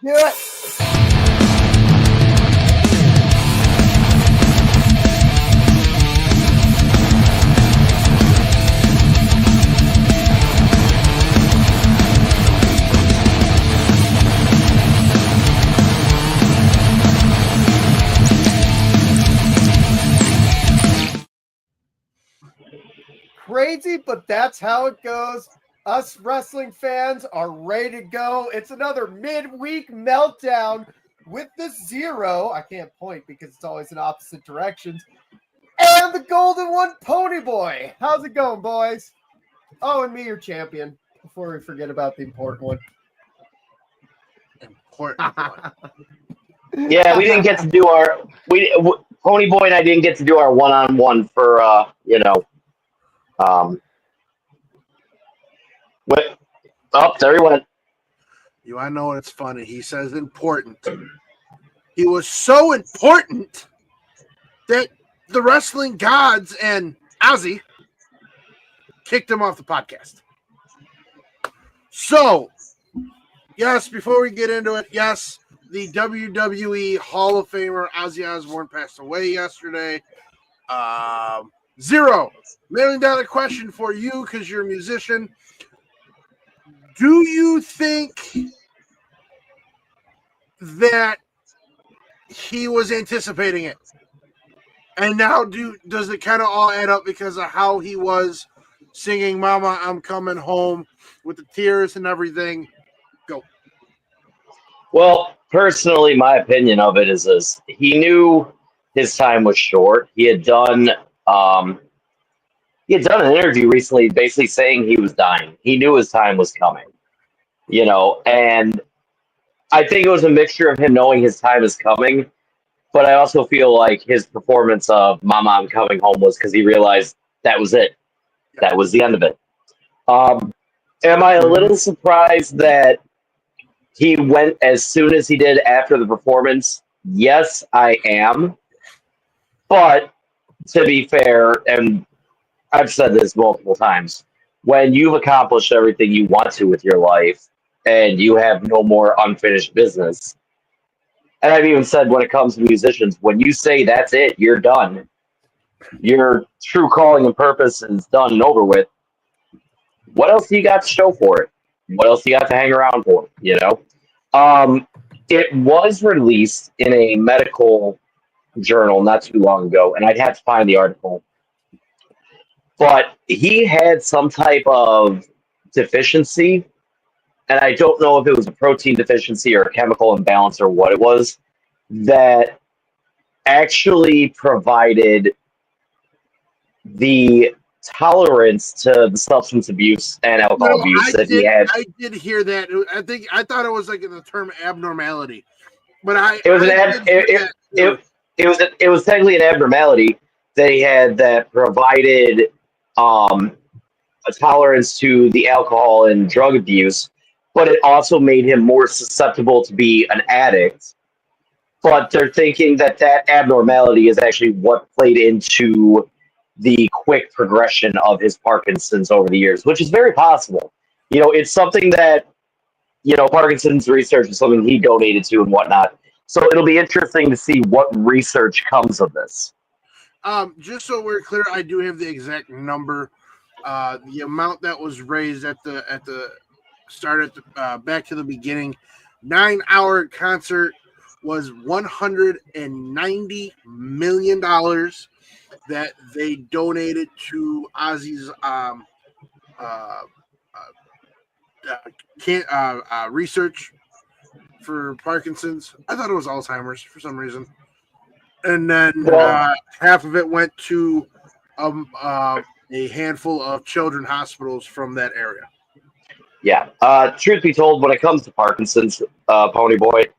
Do it. Crazy, but that's how it goes. Us wrestling fans are ready to go. It's another midweek meltdown with the Zero. I can't point because it's always in opposite directions. And the golden one, Pony Boy. How's it going, boys? Oh, and me, your champion. Before we forget about the important one. Important one. Yeah, we didn't get to do Pony Boy and I didn't get to do our one-on-one for there he went. You want to know what's funny? He says important. He was so important that the wrestling gods and Ozzy kicked him off the podcast. So, yes, before we get into it, yes, the WWE Hall of Famer Ozzy Osbourne passed away yesterday. Zero. $1 million question for you because you're a musician. Do you think that he was anticipating it? And now does it kind of all add up because of how he was singing Mama, I'm Coming Home with the tears and everything? Go. Well, personally, my opinion of it is this. He knew his time was short. He had done an interview recently basically saying he was dying. He knew his time was coming, and I think it was a mixture of him knowing his time is coming, but I also feel like his performance of Mama, I'm Coming Home was because he realized that was it. That was the end of it. Am I a little surprised that he went as soon as he did after the performance? Yes, I am. But to be fair, and I've said this multiple times, when you've accomplished everything you want to with your life and you have no more unfinished business, and I've even said when it comes to musicians, when you say that's it, you're done. Your true calling and purpose is done and over with. What else do you got to show for it? What else do you got to hang around for? It was released in a medical journal not too long ago, and I'd have to find the article. But he had some type of deficiency, and I don't know if it was a protein deficiency or a chemical imbalance or what it was, that actually provided the tolerance to the substance abuse and alcohol abuse that he had. I did hear that. I thought it was like in the term abnormality, but it was technically an abnormality that he had that provided a tolerance to the alcohol and drug abuse, but it also made him more susceptible to be an addict. But they're thinking that abnormality is actually what played into the quick progression of his Parkinson's over the years, which is very possible. It's something that, Parkinson's research is something he donated to and whatnot. So it'll be interesting to see what research comes of this. Just so we're clear, I do have the exact number. The amount that was raised at the start back to the beginning, 9-hour concert was $190 million that they donated to Ozzy's research for Parkinson's. I thought it was Alzheimer's for some reason. And then half of it went to a handful of children's hospitals from that area. Yeah. Truth be told, when it comes to Parkinson's, Pony Boy,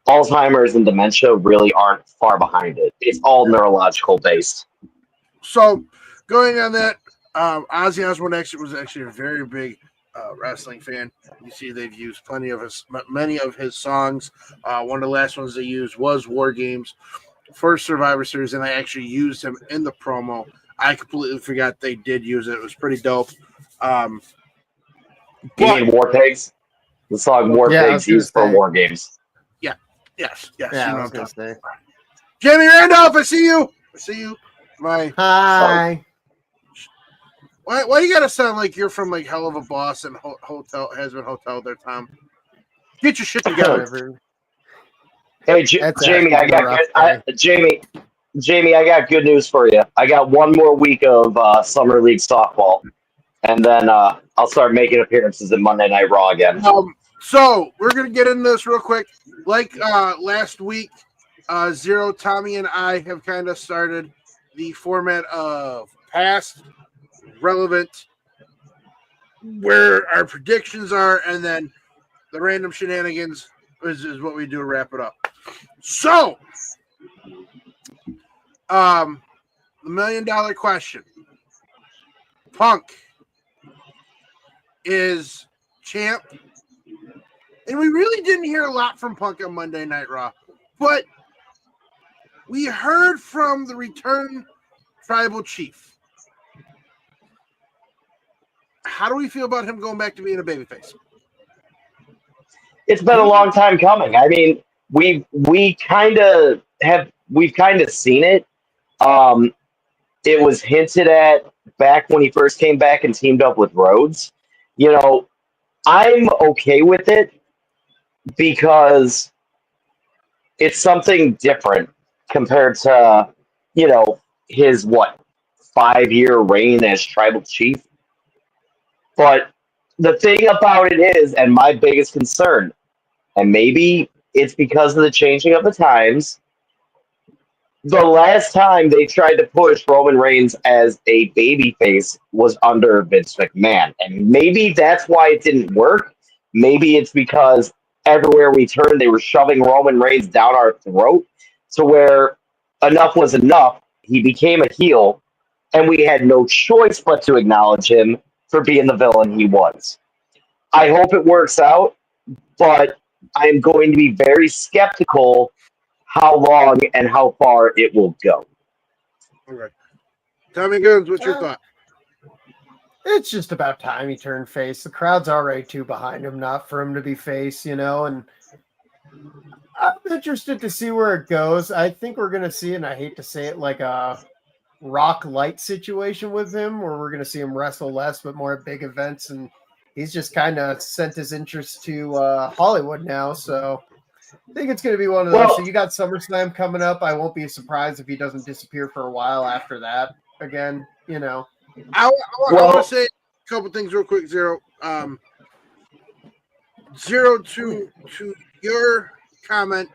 Alzheimer's and dementia really aren't far behind it. It's all neurological based. So, going on that, Ozzy Osbourne was actually a very big wrestling fan. You see, they've used many of his songs. One of the last ones they used was War Games, first Survivor Series, and they actually used him in the promo. I completely forgot they did use it. It was pretty dope. You mean War Pigs? The song War Pigs used for War Games. Yes. Yeah, You I know was what I'm gonna talking say. about. Jamie Randolph, I see you. My Hi. why you gotta sound like you're from like Hell of a Boss and Hotel there, Tom? Get your shit together. Whatever. Hey, That's Jamie, actually I been a got rough good, day. Jamie, I got good news for you. I got one more week of summer league softball, and then I'll start making appearances in Monday Night Raw again. So we're gonna get into this real quick. Like last week, Zero, Tommy, and I have kind of started the format of past, relevant, where our predictions are, and then the random shenanigans is what we do to wrap it up. So, the $1 million question: Punk is champ, and we really didn't hear a lot from Punk on Monday Night Raw, but we heard from the return tribal chief. How do we feel about him going back to being a babyface? It's been a long time coming. I mean, we've kind of seen it. It was hinted at back when he first came back and teamed up with Rhodes. You know, I'm okay with it because it's something different compared to, his 5-year reign as tribal chief. But the thing about it is, and my biggest concern, and maybe it's because of the changing of the times, the last time they tried to push Roman Reigns as a babyface was under Vince McMahon. And maybe that's why it didn't work. Maybe it's because everywhere we turned, they were shoving Roman Reigns down our throat to where enough was enough. He became a heel, and we had no choice but to acknowledge him for being the villain he was. I hope it works out, but I'm going to be very skeptical how long and how far it will go. Okay. Tommy Guns, what's your thought? It's just about time he turned face. The crowd's already too behind him, not for him to be face, and I'm interested to see where it goes. I think we're going to see, and I hate to say it, like a Rock Light situation with him, where we're going to see him wrestle less but more at big events, and he's just kind of sent his interest to Hollywood now, so I think it's going to be one of those. So you got SummerSlam coming up. I won't be surprised if he doesn't disappear for a while after that again, I want to say a couple things real quick, Zero. Zero, to your comment,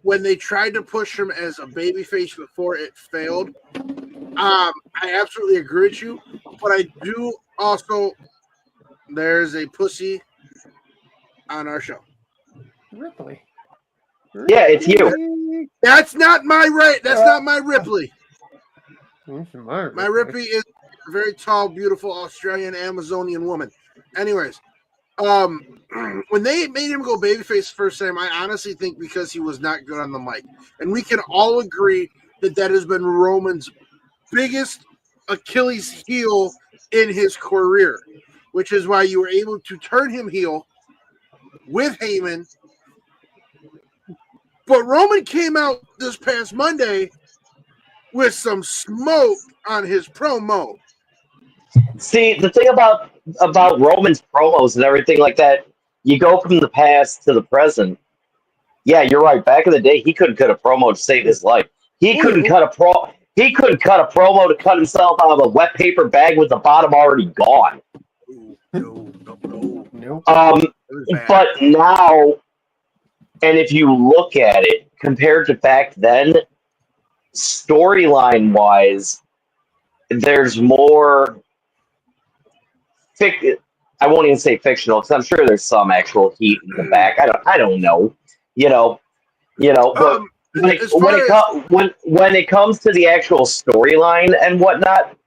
when they tried to push him as a babyface before it failed, I absolutely agree with you, but I do also, there's a pussy on our show. Ripley. Yeah, it's you. That's not my right. That's not my Ripley. My Ripley is a very tall, beautiful Australian Amazonian woman. Anyways, when they made him go babyface first time, I honestly think because he was not good on the mic. And we can all agree that has been Roman's biggest Achilles heel in his career, which is why you were able to turn him heel with Heyman. But Roman came out this past Monday with some smoke on his promo. See, the thing about Roman's promos and everything like that, you go from the past to the present. Yeah, you're right. Back in the day, he couldn't cut a promo to save his life. He couldn't cut a promo to cut himself out of a wet paper bag with the bottom already gone. No. But now, and if you look at it compared to back then, storyline wise, there's more. I won't even say fictional because I'm sure there's some actual heat in the back. I don't know, but when it comes to the actual storyline and whatnot,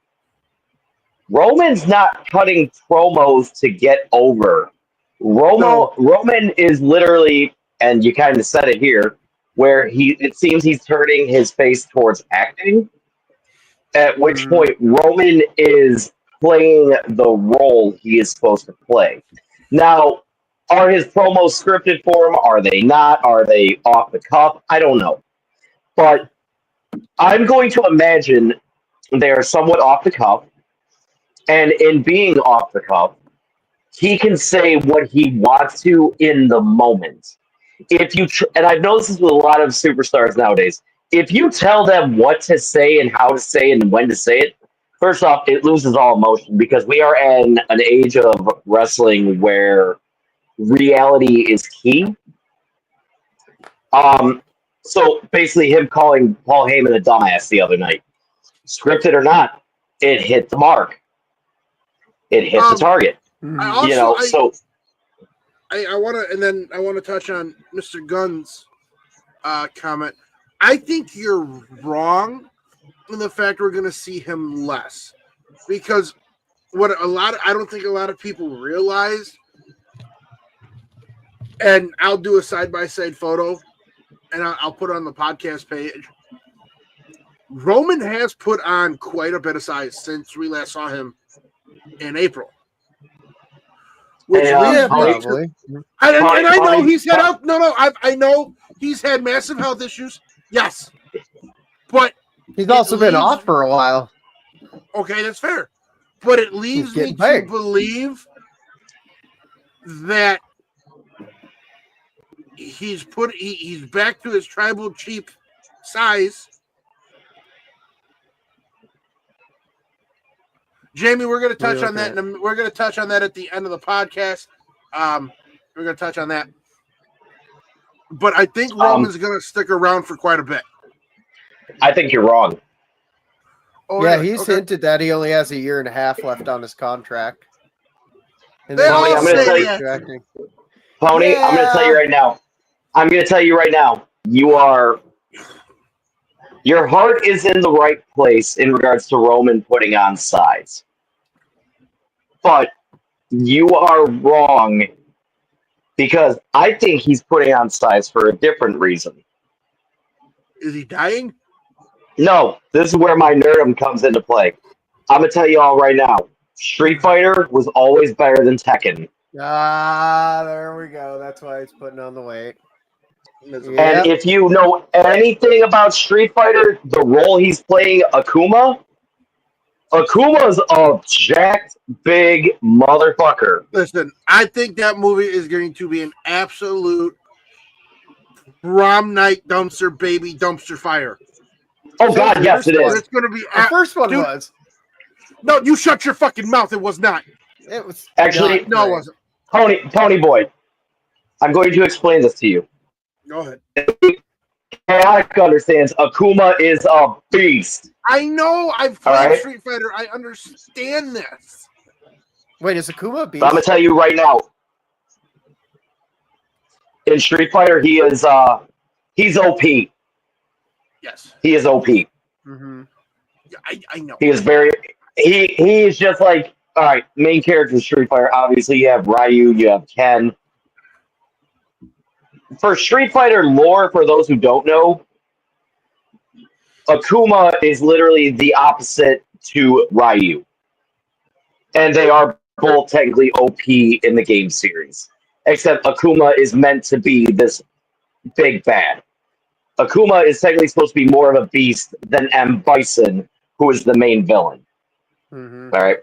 Roman's not cutting promos to get over. Roman is literally, and you kind of said it here, where it seems he's turning his face towards acting. At which point Roman is playing the role he is supposed to play. Now, Are his promos scripted for him? Are they not? Are they off the cuff? I don't know. But I'm going to imagine they're somewhat off the cuff. And in being off the cuff, he can say what he wants to in the moment. If you and I've noticed this with a lot of superstars nowadays, if you tell them what to say and how to say it and when to say it, first off, it loses all emotion because we are in an age of wrestling where reality is key. So basically, him calling Paul Heyman a dumbass the other night, scripted or not, it hit the mark. It hit the target. I also, You know, so I want to, and then I want to touch on Mr. Gunn's comment. I think you're wrong in the fact we're going to see him less, because I don't think a lot of people realize, and I'll do a side-by-side photo, and I'll put it on the podcast page. Roman has put on quite a bit of size since we last saw him in April. Which probably. I know he's had out. No. I know he's had massive health issues. Yes, but he's also been off for a while. Okay, that's fair. But it leaves me to believe that he's back to his tribal chief size. Jamie, we're going to touch on that, and we're going to touch on that at the end of the podcast. We're going to touch on that, but I think Roman's going to stick around for quite a bit. I think you're wrong. Oh, yeah, he's hinted that he only has a year and a half left on his contract. And Pony, I'm going to tell you. Pony, I'm going to tell you right now. I'm going to tell you right now. Your heart is in the right place in regards to Roman putting on size. But you are wrong because I think he's putting on size for a different reason. Is he dying? No, this is where my nerdum comes into play. I'm going to tell you all right now. Street Fighter was always better than Tekken. There we go. That's why he's putting on the weight. And if you know anything about Street Fighter, the role he's playing, Akuma's a jacked, big motherfucker. Listen, I think that movie is going to be an absolute prom night dumpster fire. Oh, God, yes, it is. It's going to be the first one was. No, you shut your fucking mouth. It was not. It was. Actually, no, it wasn't. Pony boy, I'm going to explain this to you. Go ahead. Chaotic understands Akuma is a beast. I know. I've played Street Fighter. I understand this. Wait, is Akuma a beast? I'm going to tell you right now. In Street Fighter, he's OP. Yes. He is OP. Mm-hmm. I know. He is he is just like, all right, main character in Street Fighter. Obviously, you have Ryu, you have Ken. For Street Fighter lore, for those who don't know, Akuma is literally the opposite to Ryu. And they are both technically OP in the game series. Except Akuma is meant to be this big bad. Akuma is technically supposed to be more of a beast than M. Bison, who is the main villain. Mm-hmm. All right.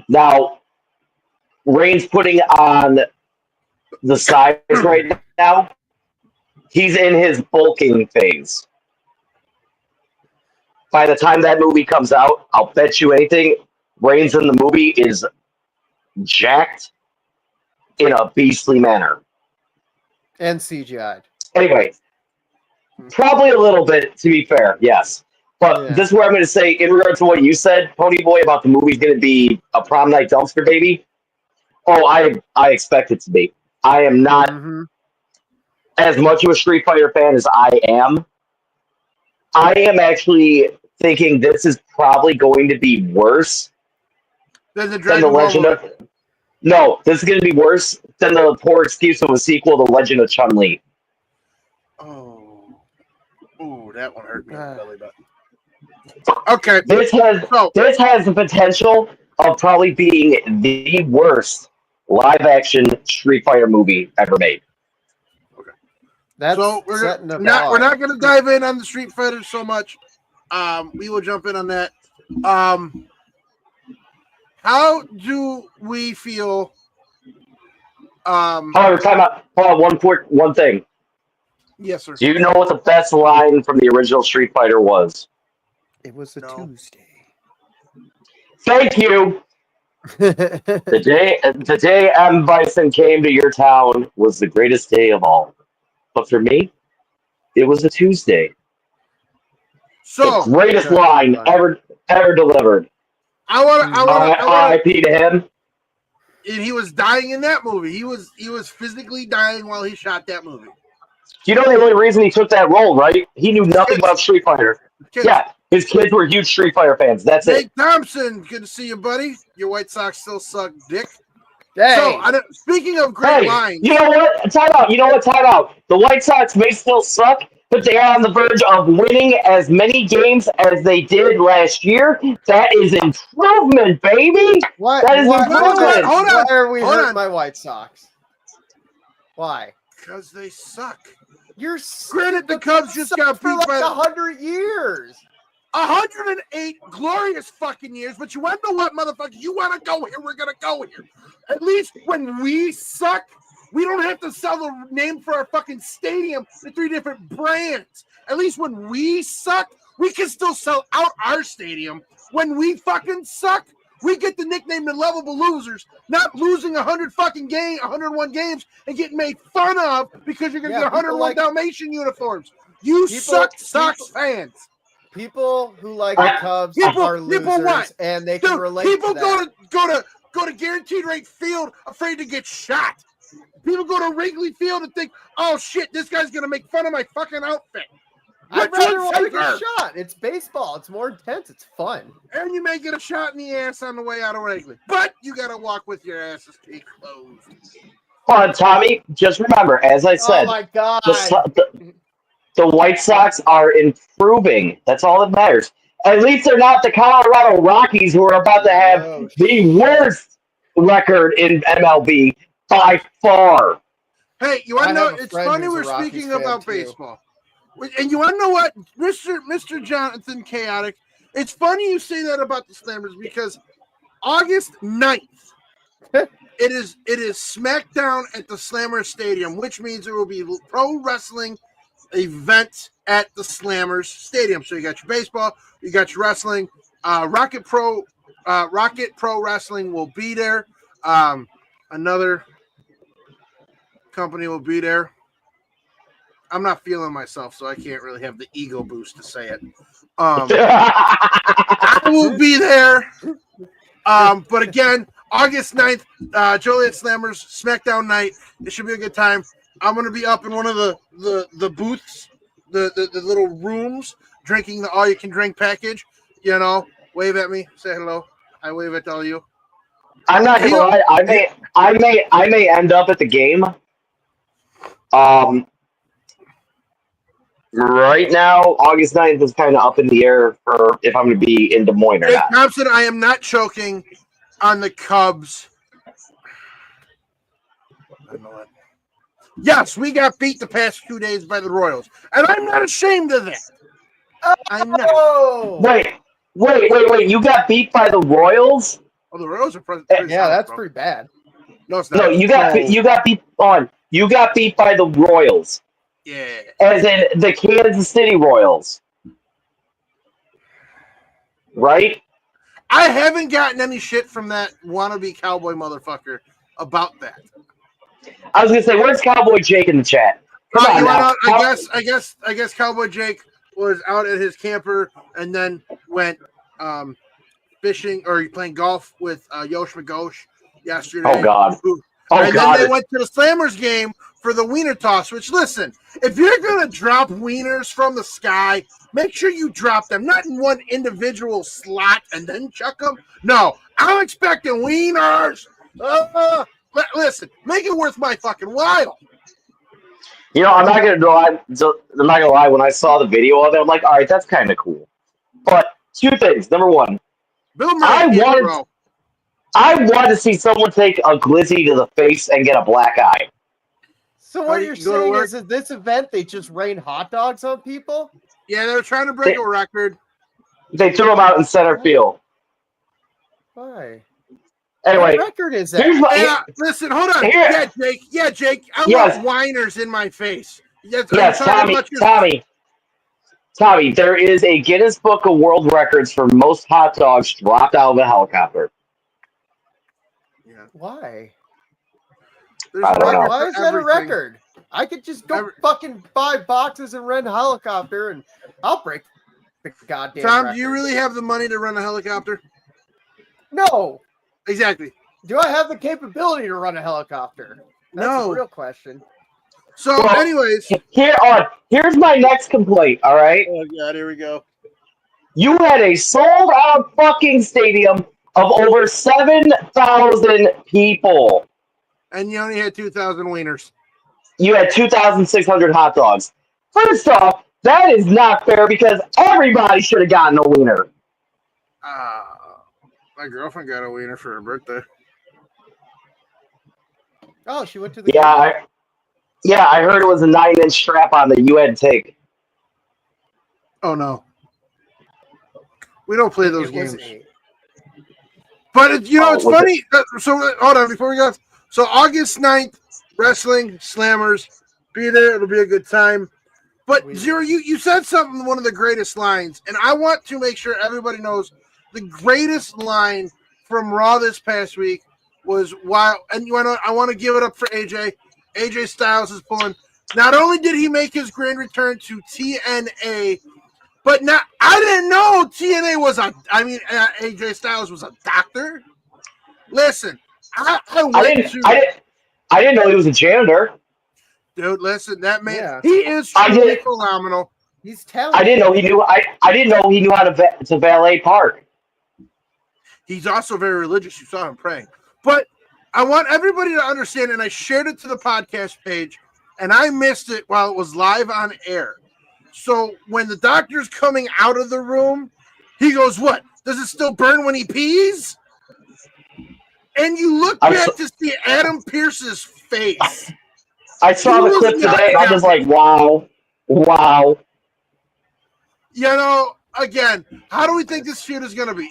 Now, Reigns putting on the size right now. He's in his bulking phase. By the time that movie comes out, I'll bet you anything, Reigns in the movie is jacked in a beastly manner. And CGI'd. Anyway, probably a little bit, to be fair, yes. But this is where I'm going to say, in regards to what you said, Pony Boy, about the movie's going to be a prom night dumpster baby. Oh, I expect it to be. I am not as much of a Street Fighter fan as I am. I am actually thinking this is probably going to be worse than the Legend of... No, this is going to be worse than the poor excuse of a sequel to Legend of Chun-Li. Oh, that one hurt me in the belly button. Okay. This has the potential of probably being the worst live-action Street Fighter movie ever made. That's so we're not going to dive in on the Street Fighter so much. We will jump in on that. How do we feel? However, time out. Hold on, one thing. Yes, sir. Do you know what the best line from the original Street Fighter was? It was a Tuesday. Thank you. The day M. Bison came to your town was the greatest day of all. But for me, it was a Tuesday. So the greatest line ever delivered. I want R.I.P. to him. And he was dying in that movie. He was physically dying while he shot that movie. You know the only reason he took that role, right? He knew nothing about Street Fighter. Yeah, his kids were huge Street Fighter fans. That's it. Nate Thompson, good to see you, buddy. Your White Sox still suck dick. Dang. So, speaking of great lines. You know what? Time out. Time out. The White Sox may still suck, but they are on the verge of winning as many games as they did last year. That is improvement, baby. What? That is improvement. Hold on. Why are we hurting on. my White Sox? Why? Because they suck. You're granted the Cubs just got for beat like by 100 years. 108 glorious fucking years, but you want to know what, motherfucker? You want to go here, we're going to go here. At least when we suck, we don't have to sell the name for our fucking stadium to 3 different brands. At least when we suck, we can still sell out our stadium. When we fucking suck, we get the nickname the lovable losers, not losing 101 games and getting made fun of because you're going to get 101 Dalmatian uniforms. You suck, Sox fans. People who like the Cubs are losers, and they can relate to that. People go to Guaranteed Rate Field afraid to get shot. People go to Wrigley Field and think, oh, shit, this guy's going to make fun of my fucking outfit. I'd rather want to get shot. It's baseball. It's more intense. It's fun. And you may get a shot in the ass on the way out of Wrigley. But you got to walk with your asses closed. Hold on, Tommy. Just remember, as I said, oh my God. The White Sox are improving. That's all that matters. At least they're not the Colorado Rockies, who are about to have the worst record in MLB by far. Hey, you want to know? It's funny we're speaking about baseball. And you want to know what, Mr. Jonathan Chaotic? It's funny you say that about the Slammers because August 9th, it is SmackDown at the Slammer Stadium, which means there will be pro wrestling event at the Slammers Stadium. So you got your baseball, you got your wrestling. Rocket Pro Wrestling will be there. Another company will be there. I'm not feeling myself, so I can't really have the ego boost to say it. I will be there. But again, August 9th, Joliet Slammers, SmackDown night. It should be a good time. I'm going to be up in one of the booths, the little rooms, drinking the all-you-can-drink package. You know, wave at me, say hello. I wave at all you. I'm not going to lie. I may end up at the game. Right now, August 9th is kind of up in the air for if I'm going to be in Des Moines or not. Thompson, I am not choking on the Cubs. Yes, we got beat the past 2 days by the Royals, and I'm not ashamed of that. I'm not. Wait! You got beat by the Royals? Oh, the Royals are pretty yeah, that's pretty bad. No, it's not. No, you got beat on. You got beat by the Royals. Yeah. As in the Kansas City Royals. Right? I haven't gotten any shit from that wannabe cowboy motherfucker about that. I was gonna say, where's Cowboy Jake in the chat? Come on now. I guess Cowboy Jake was out at his camper and then went fishing or playing golf with Yosh Magosh yesterday. Oh God. Then they went to the Slammers game for the wiener toss, which, listen, if you're going to drop wieners from the sky, make sure you drop them, not in one individual slot and then chuck them. No, I'm expecting wieners. Listen, make it worth my fucking while. You know, I'm not gonna lie. When I saw the video of it, I'm like, all right, that's kind of cool. But 2 things. Number one, Bill Murray, I want to see someone take a glizzy to the face and get a black eye. So How what do you're you go to saying work? is at this event they just rain hot dogs on people? Yeah, they were trying to break a record. They threw him out in center field. Why? Anyway, What record is here's that? my Yeah, listen, hold on. Here- Yeah, Jake. Yeah, Jake. I Yes. want whiners in my face. Yes, yes, Tommy. There is a Guinness Book of World Records for most hot dogs dropped out of a helicopter. Yeah. Why? There's I a don't record know. Why for is that a everything. record? I could just go Every- fucking buy boxes and rent a helicopter and I'll break the goddamn Tom, record. do you really have the money to run a helicopter? No. Exactly. Do I have the capability to run a helicopter? That's No. the real question. So, Well, anyways. Here's my next complaint, all right? Oh, God, here we go. You had a sold-out fucking stadium of over 7,000 people. And you only had 2,000 wieners. You had 2,600 hot dogs. First off, that is not fair because everybody should have gotten a wiener. My girlfriend got a wiener for her birthday. Oh, she went to the Yeah, I heard it was a 9-inch strap-on that you had to take. Oh, no. We don't play those It was games. But, it's funny. So, hold on, before we go. So, August 9th, wrestling, slammers. Be there. It'll be a good time. But, Zero, you said something, one of the greatest lines. And I want to make sure everybody knows the greatest line from Raw this past week was and I want to give it up for AJ. AJ Styles is pulling. Not only did he make his grand return to TNA, but I didn't know TNA was AJ Styles was a doctor. Listen, I didn't know he was a janitor. Dude, listen, that man, he is truly phenomenal. He's talented. I didn't know he knew how to valet park. He's also very religious. You saw him praying. But I want everybody to understand, and I shared it to the podcast page, and I missed it while it was live on air. So when the doctor's coming out of the room, he goes, "What? Does it still burn when he pees?" And you look back to see Adam Pearce's face. I saw the clip today, and I was like, wow. You know, again, how do we think this feud is going to be?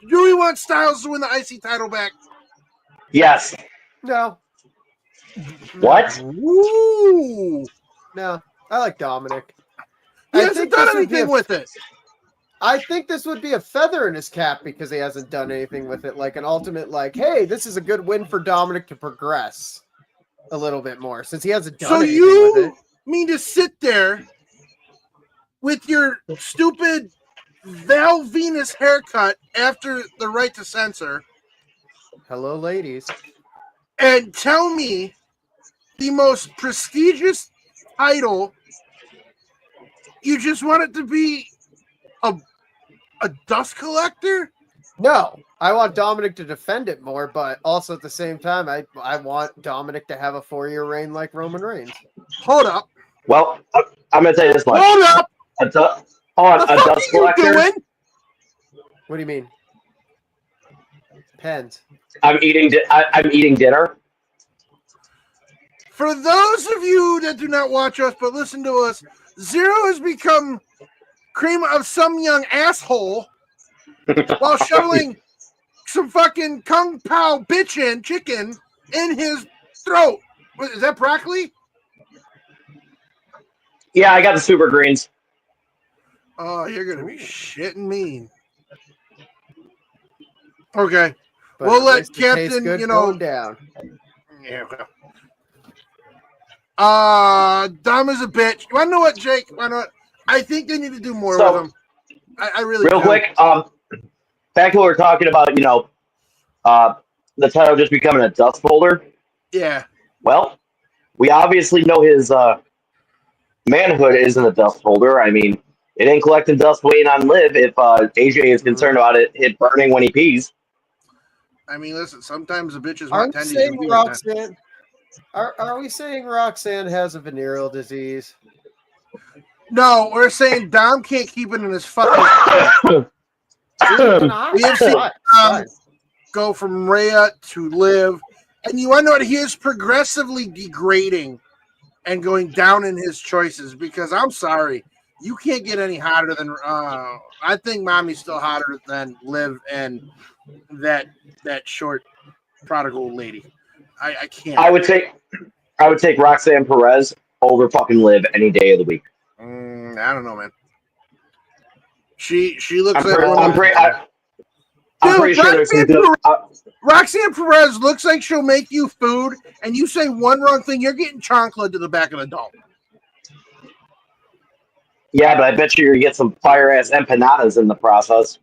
Do we want Styles to win the IC title back? Yes. No. What? Ooh. No. I like Dominic. He hasn't done anything with it. I think this would be a feather in his cap because he hasn't done anything with it. Like an ultimate, hey, this is a good win for Dominic to progress a little bit more since he hasn't done anything with it. So you mean to sit there with your stupid Val Venus haircut after the right to censor? Hello, ladies. And tell me the most prestigious title, you just want it to be a dust collector? No, I want Dominic to defend it more, but also at the same time, I want Dominic to have a 4-year reign like Roman Reigns. Hold up. Well, I'm going to tell you this much. Hold up. A dust collector. What do you mean? Pens. I'm eating dinner. For those of you that do not watch us but listen to us, Zero has become cream of some young asshole while shoveling some fucking Kung Pao bitchin' chicken in his throat. Is that broccoli? Yeah, I got the super greens. Oh, you're going to be shitting mean. Okay. But we'll let Captain, down. Yeah. Dumb as a bitch. You want to know what, Jake? I think they need to do more with him. I really real do. Quick, back to what we were talking about, the title just becoming a dust folder. Yeah. Well, we obviously know his manhood isn't a dust folder. I mean, it ain't collecting dust waiting on Liv if AJ is concerned about it burning when he pees. I mean, listen, sometimes the bitches want tendies. Saying Roxanne, are we saying Roxanne has a venereal disease? No, we're saying Dom can't keep it in his fucking We have seen go from Rhea to Liv, and you want to know what? He is progressively degrading and going down in his choices because I'm sorry, you can't get any hotter than. I think Mommy's still hotter than Liv and that short prodigal lady. I can't. I would take Roxanne Perez over fucking Liv any day of the week. I don't know, man. She looks I'm pretty sure there's some good. Roxanne Perez looks like she'll make you food, and you say one wrong thing, you're getting chocolate to the back of the dome. Yeah, but I bet you're gonna get some fire ass empanadas in the process.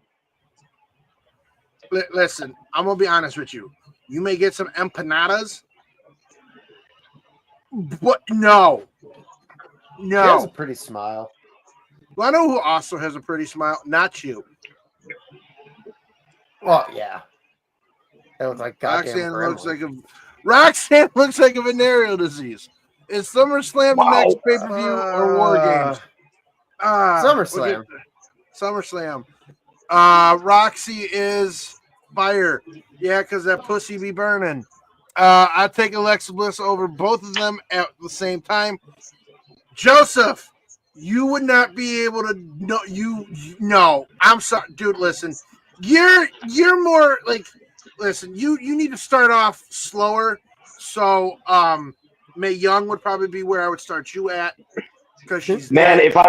Listen, I'm gonna be honest with you. You may get some empanadas, but no. She has a pretty smile. Well, I know who also has a pretty smile. Not you. Well, yeah. That was like Roxanne looks like a venereal disease. Is SummerSlam the next pay-per-view or War Games? SummerSlam. SummerSlam. Roxy is fire. Yeah, because that pussy be burning. I take Alexa Bliss over both of them at the same time. Joseph, you would not be able to know. No, I'm sorry, dude. Listen, you're more like. Listen, you need to start off slower. So, Mae Young would probably be where I would start you at because she's if I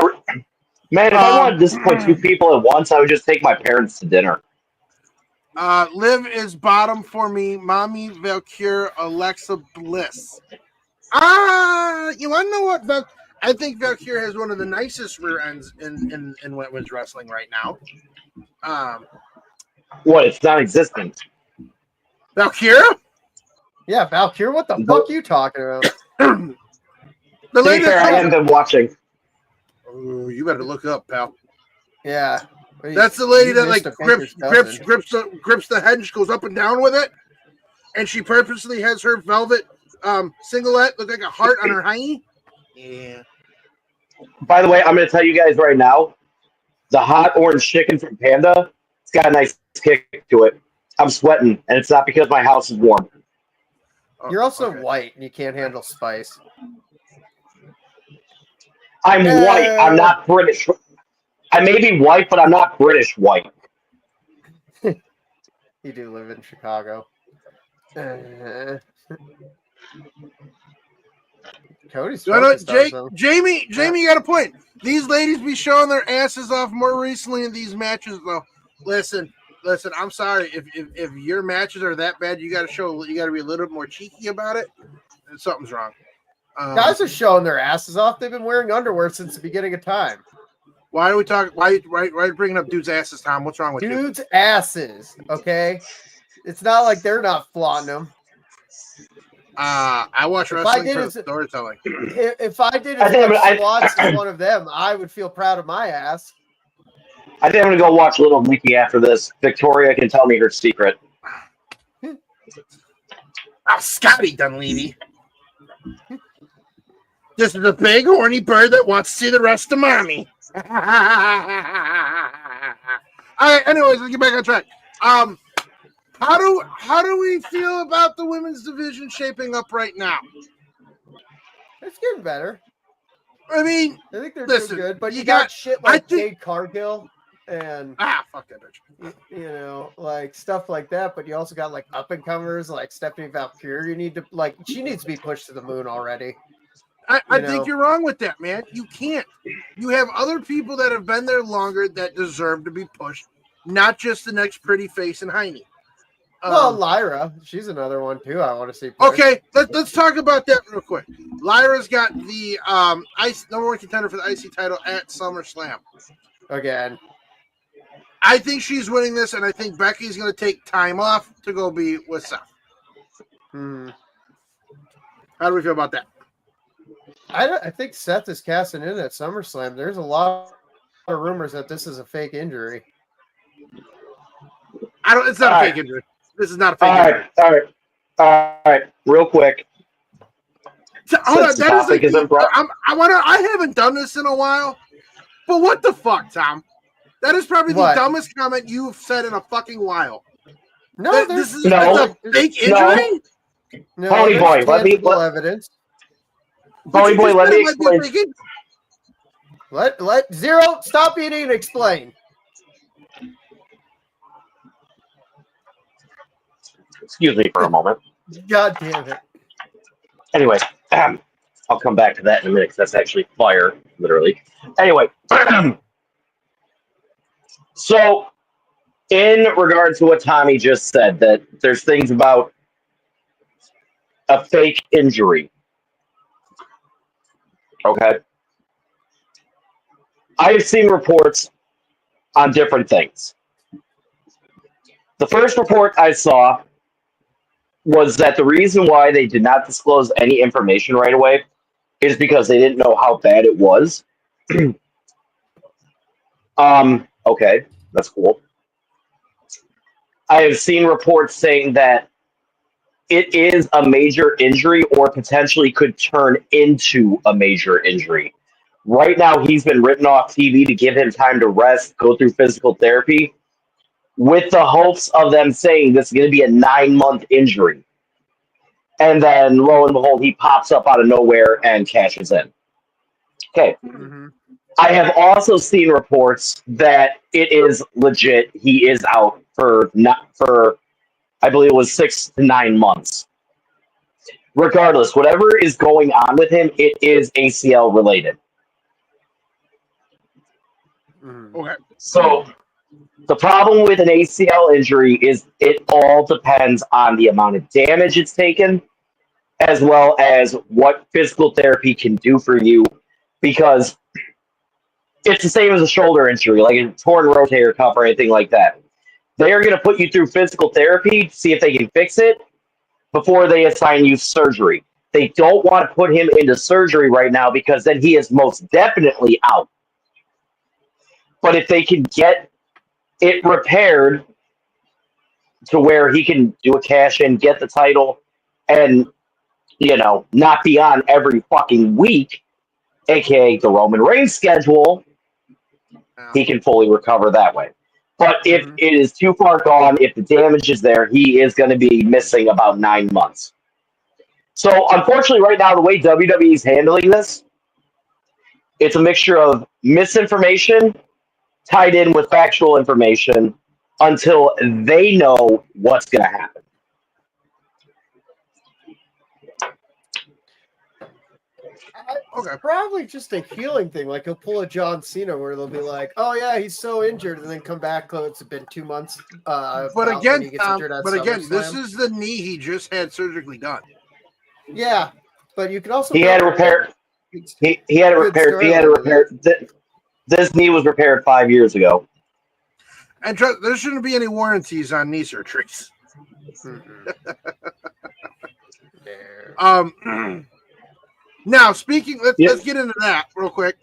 wanted to disappoint two people at once, I would just take my parents to dinner. Liv is bottom for me. Mommy, Valkyrie, Alexa Bliss. You want to know what? I think Valkyrie has one of the nicest rear ends in women's wrestling right now. What? It's non-existent. Valkyrie? Yeah, Valkyrie. What the fuck are you talking about? To be fair, I haven't been watching. Oh, you better look up, pal. Yeah. That's the lady that like grips the head and she goes up and down with it, and she purposely has her velvet singlet look like a heart on her hiney. Yeah. By the way, I'm going to tell you guys right now, the hot orange chicken from Panda, it's got a nice kick to it. I'm sweating, and it's not because my house is warm. You're also white, and you can't handle spice. I'm white. I'm not British. I may be white, but I'm not British white. You do live in Chicago. Cody's Jamie, you got a point. These ladies be showing their asses off more recently in these matches, though. Listen. I'm sorry if your matches are that bad, you got to be a little bit more cheeky about it. Something's wrong. Guys are showing their asses off. They've been wearing underwear since the beginning of time. Why are we talking? Why are you bringing up dudes' asses, Tom? What's wrong with you? Dudes' asses. Okay, it's not like they're not flaunting them. I watch wrestling for storytelling. If I did as much squats as one of them, I would feel proud of my ass. I think I'm going to go watch Little Nicky after this. Victoria can tell me her secret. Scotty Dunleavy. This is a big horny bird that wants to see the rest of mommy. All right, anyways, let's get back on track. How do we feel about the women's division shaping up right now? It's getting better. I mean, I think they're doing good, but you got shit like Jade Cargill and fuck that bitch. You know, like stuff like that. But you also got like up and comers like Stephanie Valkyrie. You need to she needs to be pushed to the moon already. I think you're wrong with that, man. You can't. You have other people that have been there longer that deserve to be pushed, not just the next pretty face and hiney. Well, Lyra, she's another one too. I want to see pushed. Okay, let's talk about that real quick. Lyra's got the number one contender for the IC title at SummerSlam. Again. I think she's winning this, and I think Becky's going to take time off to go be with Seth. Hmm. How do we feel about that? I think Seth is casting in at SummerSlam. There's a lot of rumors that this is a fake injury. It's not a fake injury. This is not a fake injury. All right. Real quick. Hold on. I haven't done this in a while. But what the fuck, Tom? That is probably What? the dumbest comment you've said in a fucking while. No, This is No. a fake injury? No, Pony there's boy, tangible evidence. But Pony you boy, just let said me it might be a explain. fake injury. Let Zero stop eating and explain. Excuse me for a moment. God damn it. Anyway, I'll come back to that in a minute because that's actually fire, literally. Anyway, so in regard to what Tommy just said, that there's things about a fake injury. Okay. I have seen reports on different things. The first report I saw was that the reason why they did not disclose any information right away is because they didn't know how bad it was. Okay, that's cool. I have seen reports saying that it is a major injury or potentially could turn into a major injury. Right now, he's been written off TV to give him time to rest, go through physical therapy, with the hopes of them saying this is going to be a 9-month injury. And then, lo and behold, he pops up out of nowhere and cashes in. Okay. Mm-hmm. I have also seen reports that it is legit. He is out for I believe it was 6 to 9 months. Regardless, whatever is going on with him, it is ACL related. Mm-hmm. Okay. So the problem with an ACL injury is it all depends on the amount of damage it's taken, as well as what physical therapy can do for you, because it's the same as a shoulder injury, like a torn rotator cuff or anything like that. They are going to put you through physical therapy to see if they can fix it before they assign you surgery. They don't want to put him into surgery right now because then he is most definitely out. But if they can get it repaired to where he can do a cash in, get the title, and, not be on every fucking week, aka the Roman Reigns schedule, he can fully recover that way. But if it is too far gone, if the damage is there, he is going to be missing about 9 months. So, unfortunately, right now, the way WWE is handling this, it's a mixture of misinformation tied in with factual information until they know what's going to happen. Okay. Probably just a healing thing. Like he'll pull a John Cena where they'll be like, "Oh yeah, he's so injured," and then come back. Oh, it's been 2 months. But when again, he gets injured at this SummerSlam. is the knee he just had surgically done. Yeah, but you can also He had to repair. He had to repair. He had to repair. This knee was repaired 5 years ago. And there shouldn't be any warranties on knee surgeries. Now, speaking, let's get into that real quick.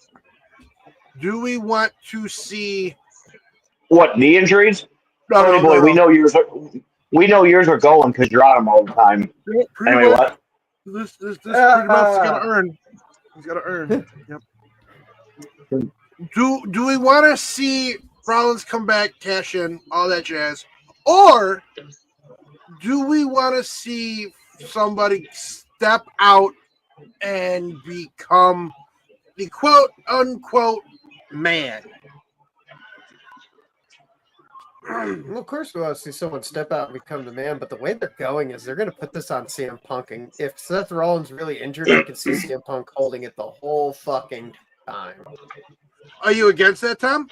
Do we want to see what, knee injuries? No, boy, we know yours. We know yours are going because you're on them all the time. Anyway, what? This pretty much got to earn. He's got to earn. Yep. Do we want to see Rollins come back, cash in, all that jazz, or do we want to see somebody step out and become the quote unquote man? Well, of course we want to see someone step out and become the man, but the way they're going is they're going to put this on CM Punk, and if Seth Rollins really injured, I can see CM Punk holding it the whole fucking time. Are you against that, Tom?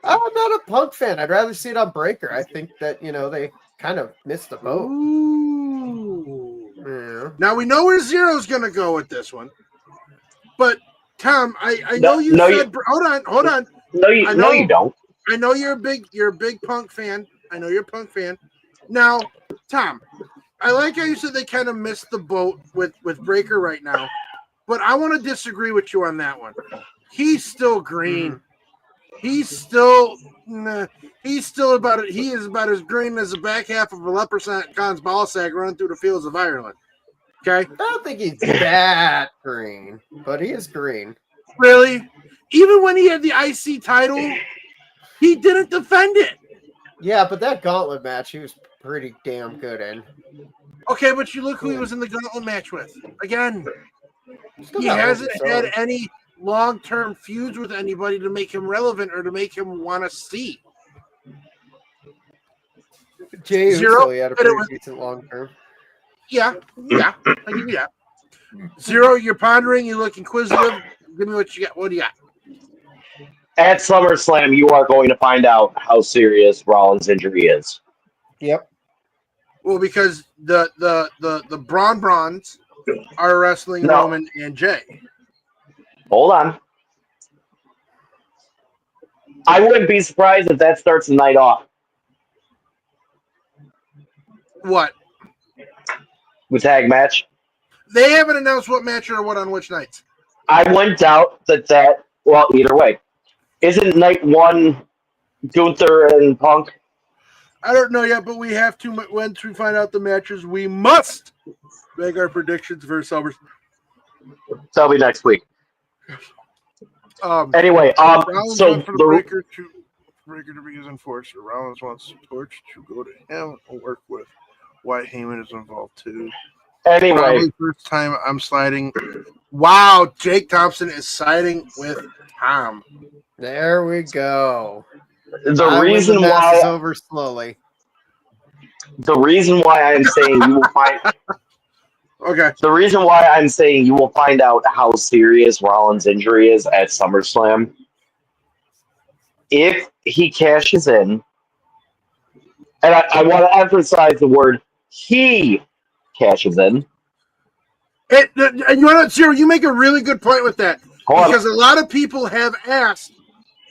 I'm not a Punk fan. I'd rather see it on Breaker. I think that, they kind of missed the boat. Ooh. Yeah. Now we know where Zero's going to go with this one, but Tom, I know you said. Hold on. No, you don't. I know you're a big Punk fan. I know you're a Punk fan. Now, Tom, I like how you said they kind of missed the boat with Breaker right now, but I want to disagree with you on that one. He's still green. Mm-hmm. He's still about it. He is about as green as the back half of a leprechaun's ball sack running through the fields of Ireland. Okay, I don't think he's that green, but he is green. Really? Even when he had the IC title, he didn't defend it. Yeah, but that gauntlet match, he was pretty damn good in. Okay, but you look who he was in the gauntlet match with. Again, Still he got hasn't his had own. any long-term feuds with anybody to make him relevant or to make him want to see. Jey Zero, Uso, he had a pretty decent long term. Yeah, I give you that. Zero, you're pondering, you look inquisitive. Give me what you got. What do you got? At SummerSlam, you are going to find out how serious Rollins' injury is. Yep. Well, because the Brawns are wrestling No. Roman and Jay. Hold on. I wouldn't be surprised if that starts the night off What? with tag match. They haven't announced what match or what on which nights. I wouldn't doubt that. Well, either way, isn't night one Gunther and Punk? I don't know yet, but we have to. Once we find out the matches, we must make our predictions for Summers. That'll be next week. Anyway, Rollins so wants for the Breaker to be his enforcer. Rollins wants Torch to go to him and work with. Wyatt Heyman is involved too. Anyway, Probably first time I'm sliding. Wow, Jake Thompson is siding with Tom. There we go. the reason why over slowly. the reason why I'm saying you will find Okay. the reason why I'm saying you will find out how serious Rollins' injury is at SummerSlam. If he cashes in, and I want to emphasize the word he cashes in. And you know what, Zero, you make a really good point with that. Because a lot of people have asked,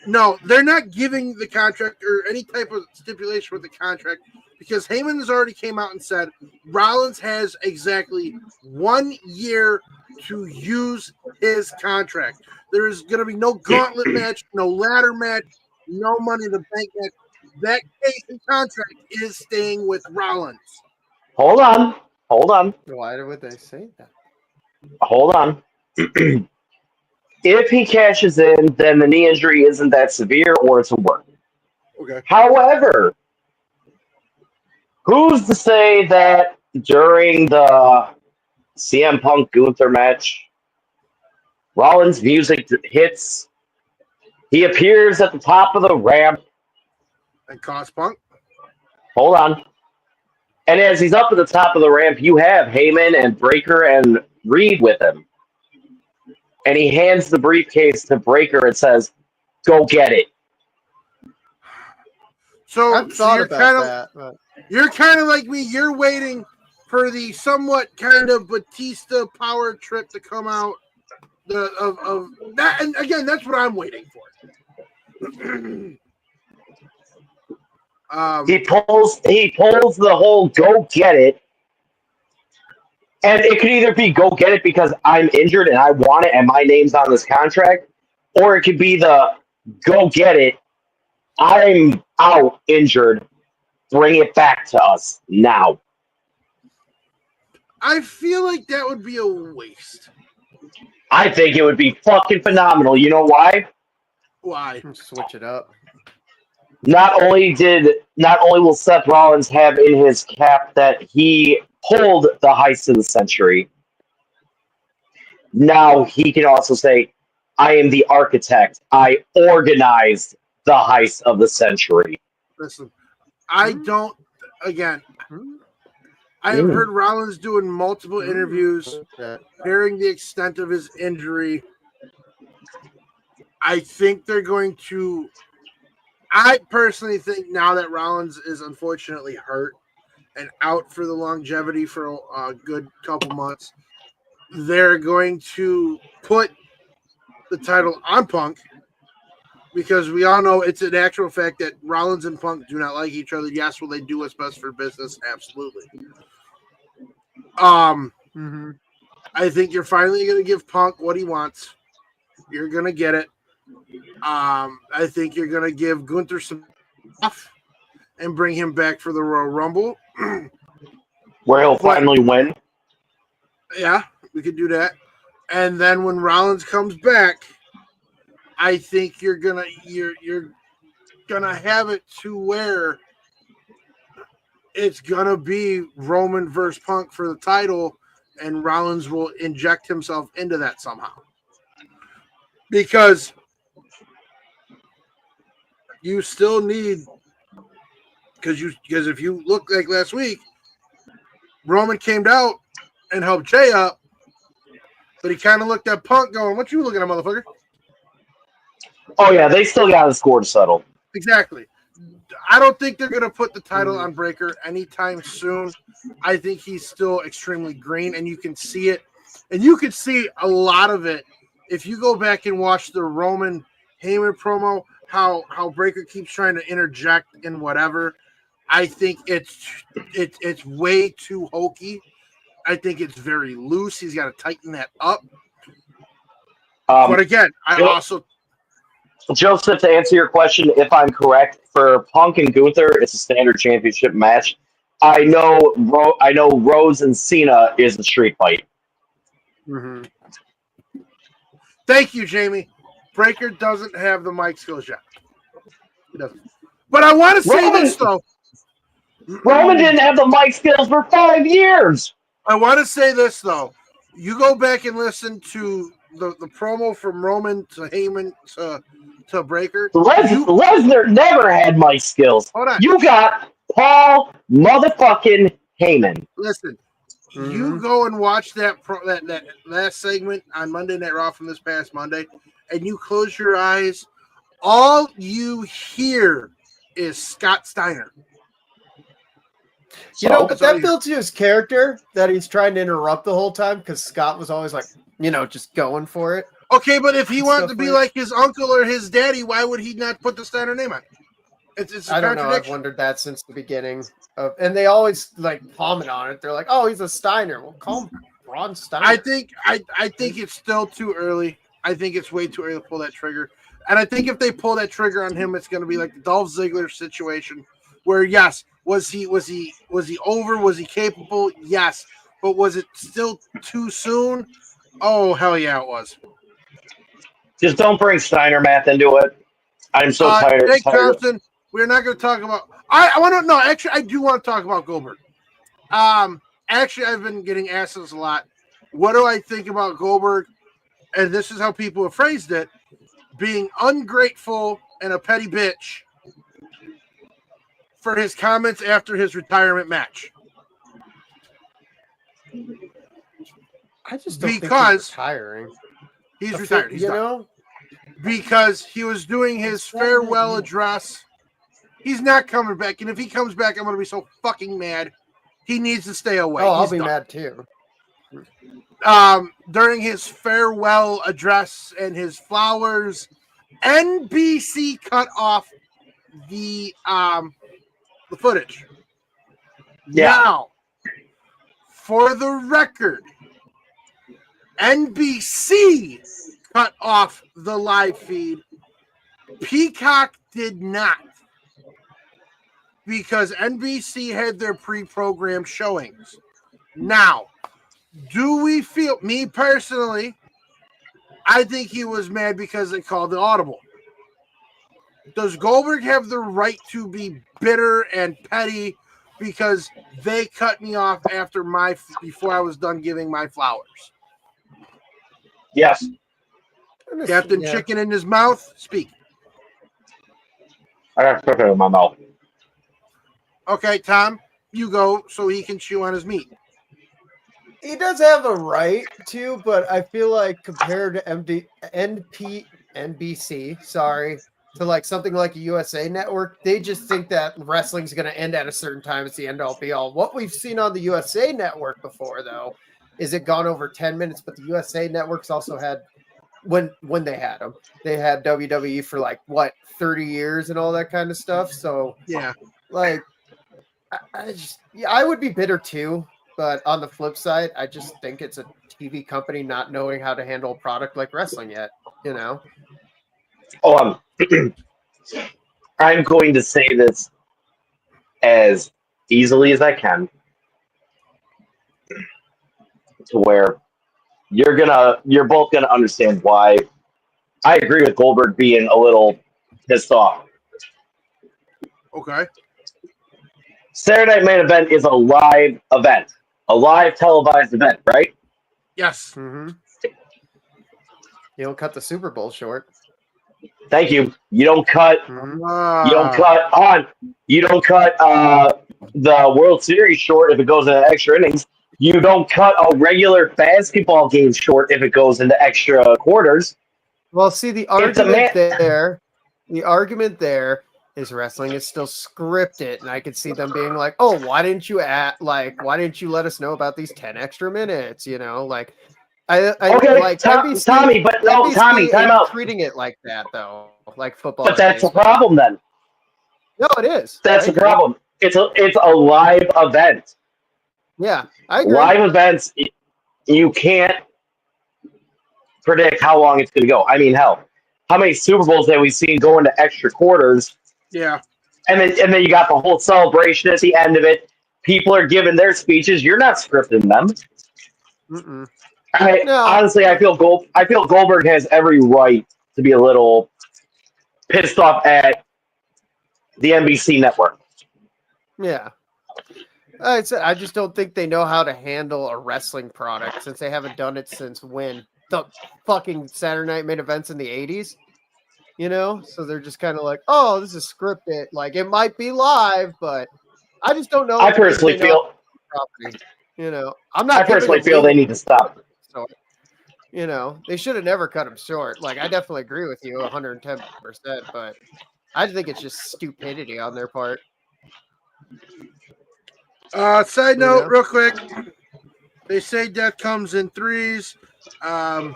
no, they're not giving the contract or any type of stipulation with the contract because Heyman has already came out and said Rollins has exactly 1 year to use his contract. There is going to be no gauntlet match, no ladder match, no Money in the Bank match. That case and contract is staying with Rollins. Hold on. Why would they say that? Hold on. If he cashes in, then the knee injury isn't that severe or it's a work. Okay. However, who's to say that during the CM Punk Gunther match, Rollins' music hits, he appears at the top of the ramp. And cost Punk? Hold on. And as he's up at the top of the ramp, you have Heyman and Breaker and Reed with him. And he hands the briefcase to Breaker and says, "Go get it." So I've thought you're about kind of that. But... You're kind of like me. You're waiting for the somewhat kind of Batista power trip to come out of that. And again, that's what I'm waiting for. He pulls the whole "go get it," and it could either be "go get it" because I'm injured and I want it and my name's on this contract, or it could be the "go get it, I'm out injured, bring it back to us now." I feel like that would be a waste. I think it would be fucking phenomenal. You know why? Why? Switch it up. Not only will Seth Rollins have in his cap that he pulled the heist of the century, now he can also say, "I am the architect. I organized the heist of the century." Listen, I don't. Again, I have heard Rollins doing multiple interviews, sharing the extent of his injury. I think they're going to. I personally think now that Rollins is unfortunately hurt and out for the longevity for a good couple months, they're going to put the title on Punk because we all know it's an actual fact that Rollins and Punk do not like each other. Yes, will they do what's best for business? Absolutely. I think you're finally going to give Punk what he wants. You're going to get it. I think you're going to give Gunther some stuff and bring him back for the Royal Rumble. Where he'll finally win. Yeah, we could do that. And then when Rollins comes back, I think you're gonna have it to where it's gonna be Roman versus Punk for the title, and Rollins will inject himself into that somehow. Because you still need, because if you look like last week, Roman came out and helped Jay up, but he kind of looked at Punk going, "What you looking at, motherfucker?" Oh yeah, they still got a score to settle. Exactly. I don't think they're going to put the title on Breaker anytime soon. I think he's still extremely green, and you can see it. And you can see a lot of it if you go back and watch the Roman Heyman promo, how Breaker keeps trying to interject in whatever. I think it's way too hokey. I think it's very loose. He's got to tighten that up. But again, Joseph, to answer your question, if I'm correct, for Punk and Gunther, it's a standard championship match. I know Rose and Cena is a street fight. Mm-hmm. Thank you, Jamie. Breaker doesn't have the mic skills yet. He doesn't. But I want to say this, though. Roman didn't have the mic skills for 5 years. I want to say this, though. You go back and listen to the promo from Roman to Heyman to Breaker. Lesnar never had mic skills. Hold on. You got Paul motherfucking Heyman. Listen, you go and watch that last segment on Monday Night Raw from this past Monday, and you close your eyes. All you hear is Scott Steiner. But that builds to his character that he's trying to interrupt the whole time because Scott was always like, just going for it. Okay, but if he wanted to be like his uncle or his daddy, why would he not put the Steiner name on? It's I don't know. I've wondered that since the beginning. And they always comment on it. They're like, "Oh, he's a Steiner." Well, call him Braun Steiner. I think it's still too early. I think it's way too early to pull that trigger. And I think if they pull that trigger on him, it's going to be like the Dolph Ziggler situation, where yes, was he over? Was he capable? Yes, but was it still too soon? Oh hell yeah, it was. Just don't bring Steiner math into it. I'm so tired. Jake Thompson, we're not going to talk about. I want to know. Actually, I do want to talk about Goldberg. Actually, I've been getting asked this a lot. What do I think about Goldberg? And this is how people have phrased it: being ungrateful and a petty bitch for his comments after his retirement match. I just don't think he's retiring. He's retired. He's done. Because he was doing his farewell address. He's not coming back. And if he comes back, I'm going to be so fucking mad. He needs to stay away. Oh, I'll be mad too. During his farewell address and his flowers, NBC cut off the footage. Yeah. Now, for the record, NBC cut off the live feed. Peacock did not, because NBC had their pre-programmed showings. Now, do we feel, me personally, I think he was mad because they called the audible. Does Goldberg have the right to be bitter and petty because they cut me off before I was done giving my flowers? Yes. Captain Chicken in his mouth, speak. I got chicken in my mouth. Okay, Tom, you go so he can chew on his meat. He does have a right to, but I feel like compared to NBC, to something like a USA Network, they just think that wrestling's going to end at a certain time. It's the end all be all. What we've seen on the USA Network before, though, is it gone over 10 minutes, but the USA Networks also had, when they had them, they had WWE for 30 years and all that kind of stuff. So yeah, I would be bitter too. But on the flip side, I just think it's a TV company not knowing how to handle a product like wrestling yet, Oh, I'm going to say this as easily as I can, to where you're both gonna understand why I agree with Goldberg being a little pissed off. Okay. Saturday Night Main Event is a live event, a live televised event, right? Yes. Mm-hmm. You don't cut the Super Bowl short. Thank you. You don't cut. Mm-hmm. You don't cut on. You don't cut the World Series short if it goes into extra innings. You don't cut a regular basketball game short if it goes into extra quarters. Well, see, the argument there is wrestling is still scripted, and I could see them being like, "Oh, why didn't you why didn't you let us know about these 10 extra minutes?" You know, like Okay, like Tommy, but no, NBC Tommy, time ain't out. treating it like that though, like football. But that's the problem then. No, it is. That's the problem. It's a live event. Yeah, I agree. Live events, you can't predict how long it's going to go. I mean, hell, how many Super Bowls have we seen go into extra quarters? Yeah. And then you got the whole celebration at the end of it. People are giving their speeches. You're not scripting them. Mm-mm. Honestly, I feel Goldberg has every right to be a little pissed off at the NBC network. Yeah. I just don't think they know how to handle a wrestling product since they haven't done it since when? The fucking Saturday Night Main Events in the 80s? You know? So they're just kind of like, oh, this is scripted. Like, it might be live, but I just don't know. I personally feel... property. You know? I'm not. I personally feel they need to stop. So, you know, they should have never cut him short. Like, I definitely agree with you 110%, but I think it's just stupidity on their part. Side note, real quick. They say death comes in threes. Julian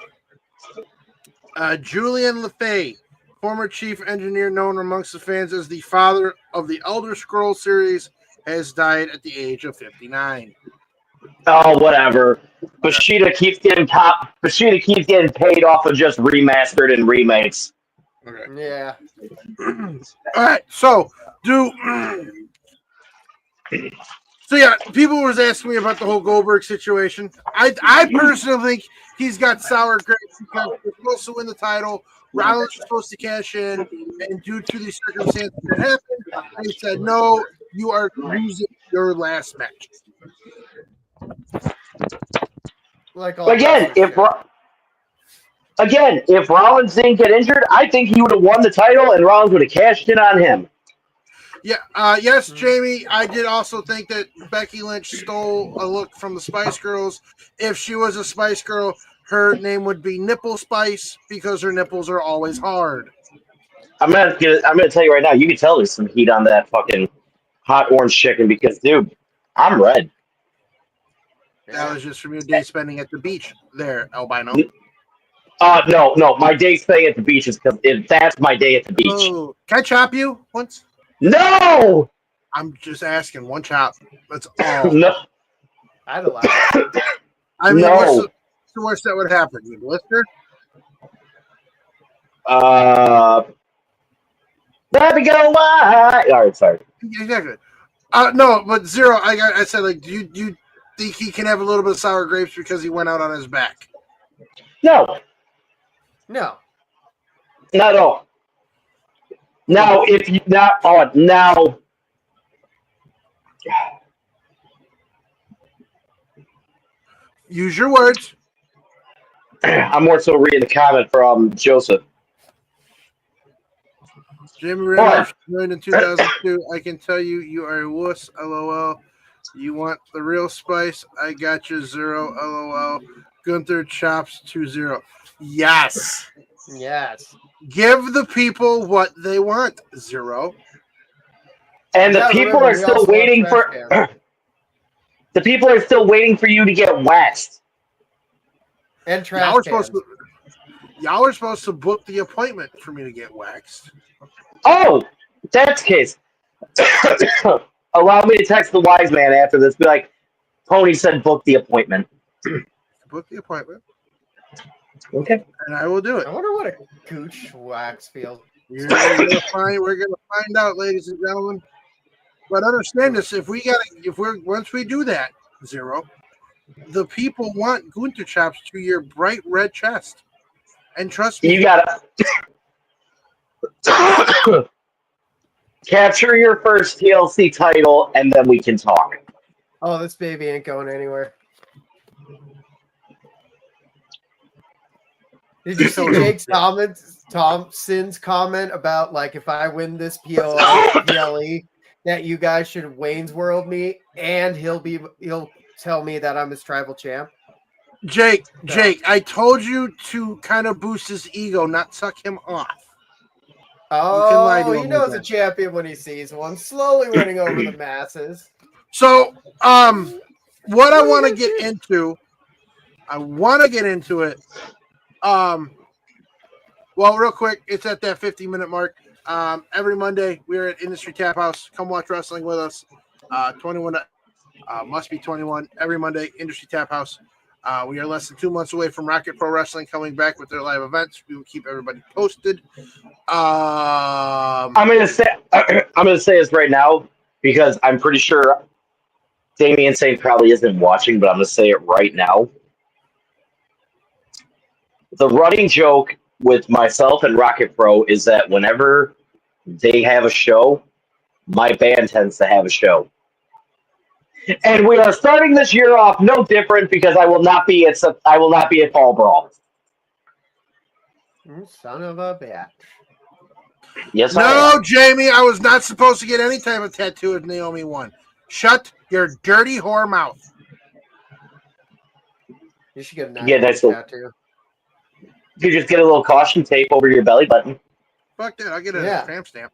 LaFay, former chief engineer known amongst the fans as the father of the Elder Scrolls series, has died at the age of 59. Oh, whatever. Bushido keeps getting paid off of just remastered and remakes. Okay. Yeah. All right. So yeah, people was asking me about the whole Goldberg situation. I personally think he's got sour grapes because he's supposed to win the title. Rollins was supposed to cash in, and due to the circumstances that happened, they said, no, you are losing your last match. Like if Rollins didn't get injured, I think he would have won the title and Rollins would have cashed in on him. Yeah, yes, Jamie. I did also think that Becky Lynch stole a look from the Spice Girls. If she was a Spice Girl, her name would be Nipple Spice because her nipples are always hard. I'm gonna tell you right now. You can tell there's some heat on that fucking hot orange chicken because, dude, I'm red. That was just from your day spending at the beach there, albino. No. My day staying at the beach is because that's my day at the beach. Oh, can I chop you once? No! I'm just asking. One chop. That's all. No. I'd allow it. I mean, No. what's the worst that would happen? You blister? Let me go wide. All right, sorry. Exactly. No, but Zero, I said, like, do you think he can have a little bit of sour grapes because he went out on his back? No. No. Not at all. Now, if you now. Use your words. I'm more so reading the comment from Joseph. Jimmy Randolph joined in 2002. I can tell you, you are a wuss. LOL. You want the real spice? I got you. Zero. LOL. Gunther chops 2-0. Yes. Yes. Give the people what they want. Zero. And the people are still waiting for. The people are still waiting for you to get waxed. And trash y'all are supposed to book the appointment for me to get waxed. Oh, that's the case. Allow me to text the wise man after this. Be like, Pony said book the appointment. Book the appointment. Okay. And I will do it. I wonder what a gooch wax feels. We're gonna find out, ladies and gentlemen. But understand this: once we do that, Zero, the people want Gunther chops to your bright red chest. And trust me, You gotta capture your first TLC title, and then we can talk. Oh, this baby ain't going anywhere. Did you see Jake Thompson's comment about like if I win this PLE that you guys should Wayne's World me and he'll tell me that I'm his tribal champ? Jake, I told you to kind of boost his ego, not suck him off. Oh, he knows a champion when he sees one, slowly winning over the masses. So, what I want to get into, it. Well, real quick, it's at that 50-minute mark. Every Monday, we're at Industry Tap House. Come watch wrestling with us. 21, must be 21. Every Monday, Industry Tap House. We are less than 2 months away from Rocket Pro Wrestling coming back with their live events. We will keep everybody posted. I'm gonna say this right now because I'm pretty sure Damian Saint probably isn't watching, but I'm gonna say it right now. The running joke with myself and Rocket Pro is that whenever they have a show, my band tends to have a show. And we are starting this year off no different because I will not be at Fall Brawl. Son of a bitch. Yes, no, Jamie, I was not supposed to get any type of tattoo if Naomi won. Shut your dirty whore mouth. You should get a nice tattoo. You just get a little caution tape over your belly button. Fuck that, I'll get a tramp stamp.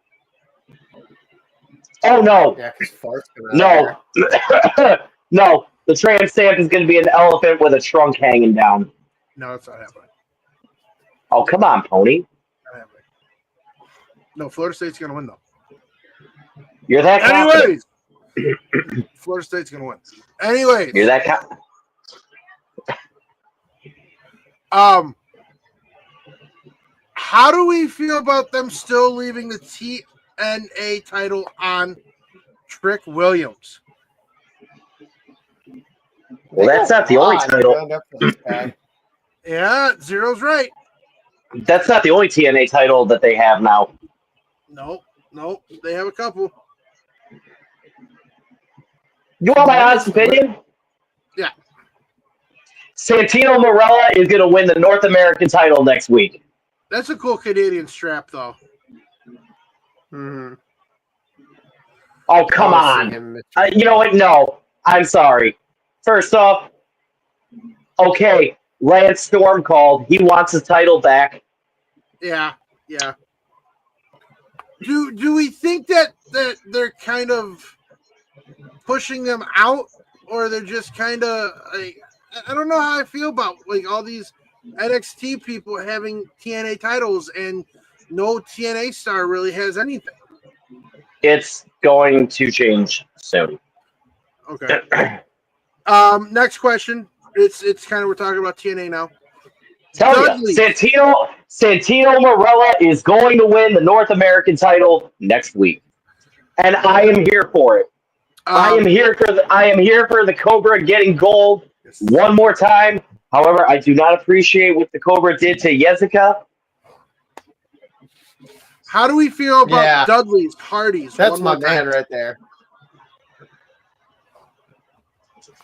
Oh, no. Yeah, because farts come out. No. No, the tramp stamp is going to be an elephant with a trunk hanging down. No, it's not happening. Oh, come on, Pony. Not happening. No, Florida State's going to win, though. You're that confident. Anyways. Florida State's going to win. Anyways. You're that confident. How do we feel about them still leaving the TNA title on Trick Williams? Well, that's not the only title. Yeah, Zero's right. That's not the only TNA title that they have now. Nope. They have a couple. You want my honest opinion? Yeah. Santino Marella is going to win the North American title next week. That's a cool Canadian strap, though. Mm-hmm. Oh, come on. You know what? No. I'm sorry. First off, okay, Lance Storm called. He wants his title back. Yeah. Do we think that they're kind of pushing them out, or they're just kind of like, I don't know how I feel about like all these NXT people having TNA titles and no TNA star really has anything. It's going to change soon. Okay. Next question. It's kind of, we're talking about TNA now. Tell you, Santino Marella is going to win the North American title next week, and I am here for it. I am here for the Cobra getting gold one more time. However, I do not appreciate what the Cobra did to Jessica. How do we feel about Dudley's, Hardy's? That's my man right there.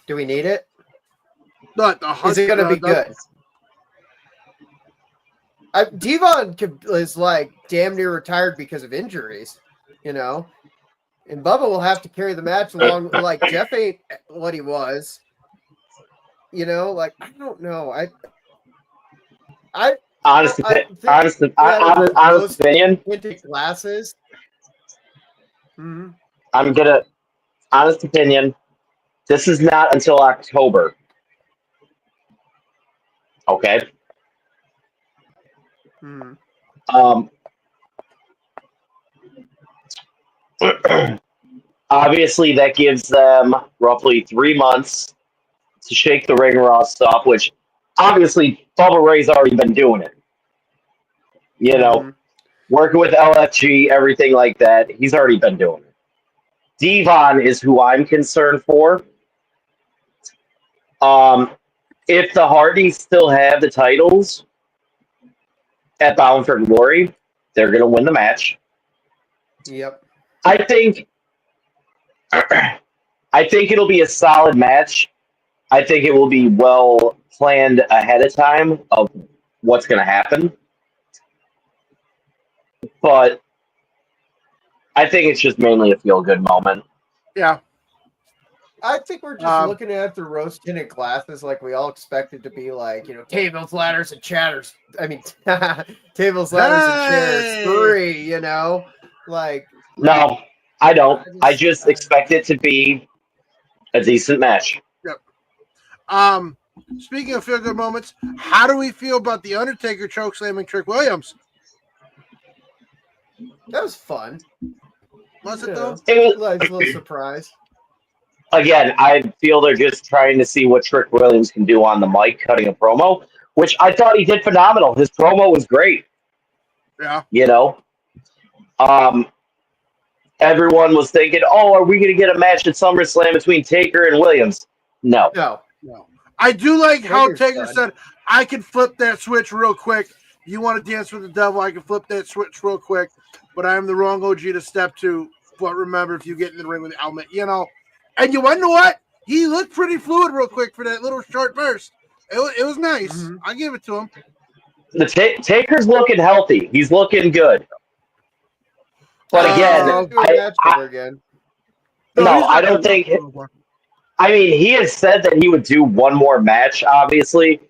Do we need it? Is it going to be good? Devon is like damn near retired because of injuries, you know? And Bubba will have to carry the match along. Like, Jeff ain't what he was. You know, like, I don't know. Honest opinion. Glasses. Mm-hmm. I'm gonna honest opinion. This is not until October. Okay. Mm-hmm. Obviously, that gives them roughly 3 months to shake the ring rust off, which obviously Bubba Ray's already been doing it. You know, working with LFG, everything like that. He's already been doing it. Devon is who I'm concerned for. If the Hardys still have the titles, at Bound for Glory, they're going to win the match. Yep. I think it'll be a solid match. I think it will be well planned ahead of time of what's going to happen. But I think it's just mainly a feel-good moment. Yeah. I think we're just looking at it through rose-tinted glasses, like we all expect it to be like, tables, ladders, and chatters. I mean, tables, ladders, and chairs 3, like. No, I don't. I just expect it to be a decent match. Yep. Speaking of feel-good moments, how do we feel about the Undertaker chokeslamming Trick Williams? That was fun. Was it though? It was, Like a little surprise. Again, I feel they're just trying to see what Trick Williams can do on the mic, cutting a promo, which I thought he did phenomenal. His promo was great. Yeah. Everyone was thinking, "Oh, are we going to get a match at SummerSlam between Taker and Williams?" No. I do like how Taker done. said, "I can flip that switch real quick. You want to dance with the devil? I can flip that switch real quick, but I am the wrong OG to step to. But remember, if you get in the ring with the helmet, And you want to know what? He looked pretty fluid real quick for that little short burst. It was nice. Mm-hmm. I give it to him. The Taker's looking healthy. He's looking good. But again, I don't think. I mean, he has said that he would do one more match, obviously,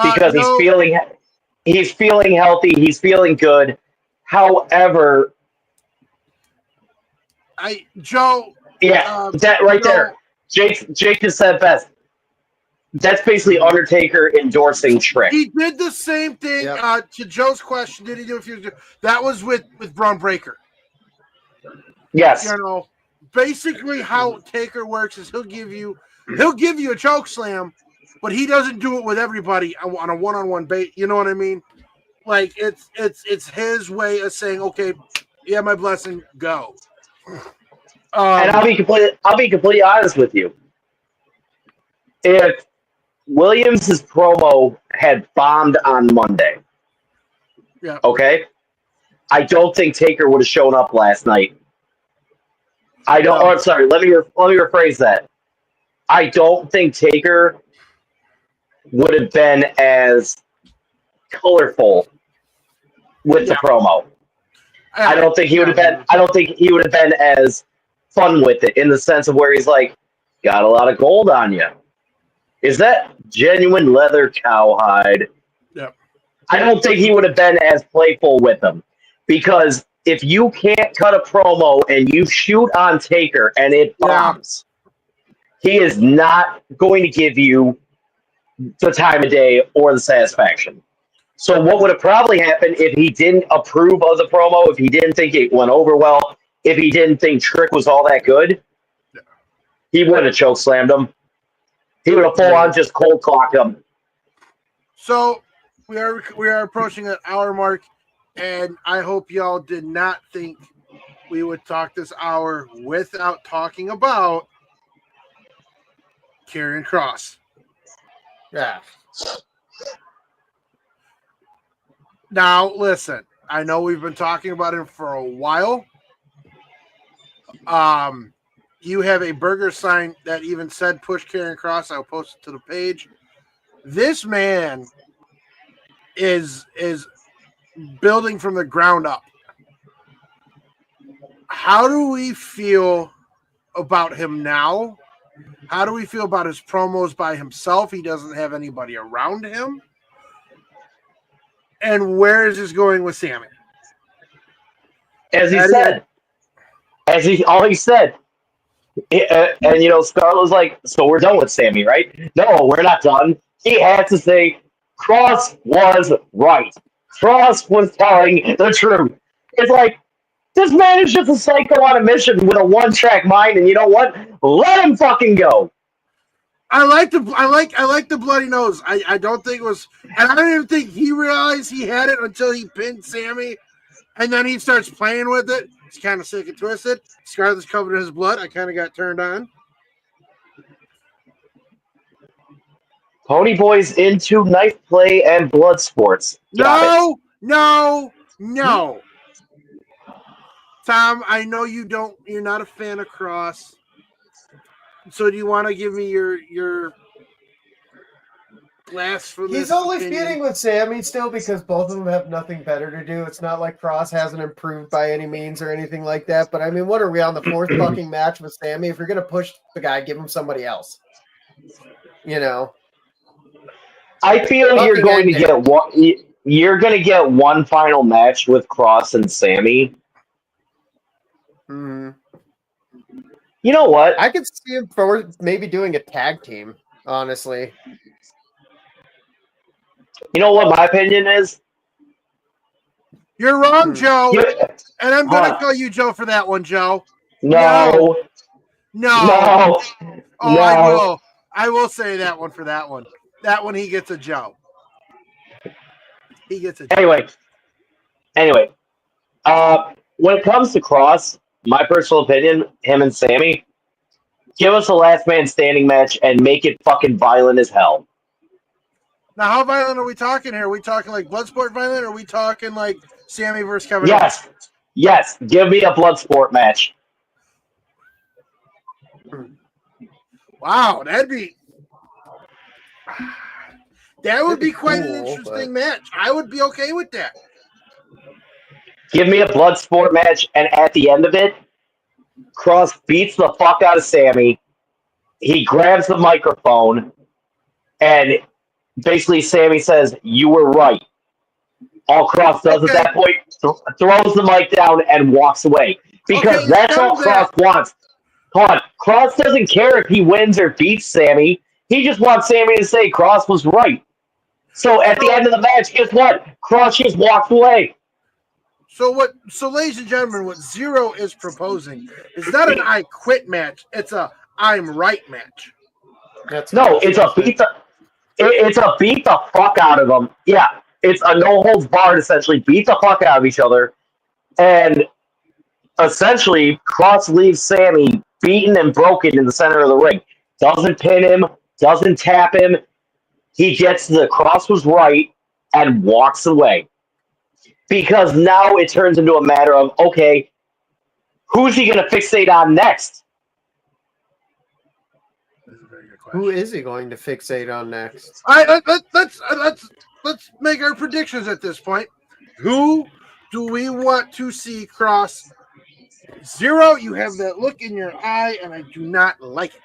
because he's feeling healthy. He's feeling good. However, that right there, Jake just said best. That's basically Undertaker endorsing Trick. He did the same thing. To Joe's question, did he do a few? That was with Braun Breaker. Yes. Basically how Taker works is he'll give you a choke slam, but he doesn't do it with everybody on a one-on-one bait. You know what I mean? Like it's his way of saying, okay, yeah, my blessing, go. And I'll be completely honest with you. If Williams' promo had bombed on Monday, okay, I don't think Taker would have shown up last night. I don't. Oh, sorry. Let me rephrase that. I don't think Taker would have been as colorful with the promo. I don't think he would have been. I don't think he would have been as fun with it in the sense of where he's like, got a lot of gold on you. Is that genuine leather cowhide? Yep. I don't think he would have been as playful with them because if you can't cut a promo and you shoot on Taker and it bombs, he is not going to give you the time of day or the satisfaction. So what would have probably happened if he didn't approve of the promo, if he didn't think it went over well, if he didn't think Trick was all that good, he wouldn't have chokeslammed him. He would have full on just cold clocked him. So we are approaching an hour mark, and I hope y'all did not think we would talk this hour without talking about Karrion Kross. Yeah. Now, listen, I know we've been talking about him for a while. You have a burger sign that even said push Karrion Kross. I'll post it to the page. This man is building from the ground up. How do we feel about him now? How do we feel about his promos by himself? He doesn't have anybody around him. And where is this going with Sammy? As he said, all he said. And Scarlett was like, so we're done with Sammy, right? No, we're not done. He had to say, Kross was right. Kross was telling the truth. It's like, this man is just a psycho on a mission with a one-track mind, and you know what? Let him fucking go. I like the bloody nose. I don't think it was, and I don't even think he realized he had it until he pinned Sammy, and then he starts playing with it. It's kind of sick and twisted. Scarlett's covered in his blood. I kind of got turned on. Pony Boy's into knife play and blood sports. No, No. Tom, I know you're not a fan of Cross. So do you want to give me your blasphemous He's only opinion? feuding with Sammy still because both of them have nothing better to do. It's not like Cross hasn't improved by any means or anything like that. But I mean, what are we on the fourth fucking match with Sammy? If you're gonna push the guy, give him somebody else. You know. I feel you're going to get one. You're going to get one final match with Cross and Sammy. Mm-hmm. You know what? I could see him for maybe doing a tag team. Honestly. You know what my opinion is? You're wrong, Joe. Yeah. And I'm going to call you Joe for that one, Joe. No. Oh, No. I will say that one for that one. That one, he gets a Joe. He gets a Joe. Anyway. When it comes to Cross, my personal opinion, him and Sammy, give us a last man standing match and make it fucking violent as hell. Now, how violent are we talking here? Are we talking like Bloodsport violent, or are we talking like Sammy versus Kevin Owens? Yes. Give me a Bloodsport match. Wow, that would be quite an interesting match. I would be okay with that. Give me a Bloodsport match, and at the end of it, Cross beats the fuck out of Sammy. He grabs the microphone, and basically Sammy says, "You were right." All Cross does at that point, throws the mic down and walks away. Because that's all Cross wants. Hold on. Cross doesn't care if he wins or beats Sammy. He just wants Sammy to say Cross was right. So at the end of the match, guess what? Cross just walks away. So, ladies and gentlemen, what Zero is proposing is not an I quit match. It's a I'm right match. It's a beat the fuck out of them. Yeah, it's a no holds barred. Essentially, beat the fuck out of each other, and essentially Cross leaves Sammy beaten and broken in the center of the ring. Doesn't pin him. Doesn't tap him. He gets the Cross was right and walks away. Because now it turns into a matter of, okay, who's he going to fixate on next? Who is he going to fixate on next? Let's make our predictions at this point. Who do we want to see Cross? Zero, you have that look in your eye, and I do not like it.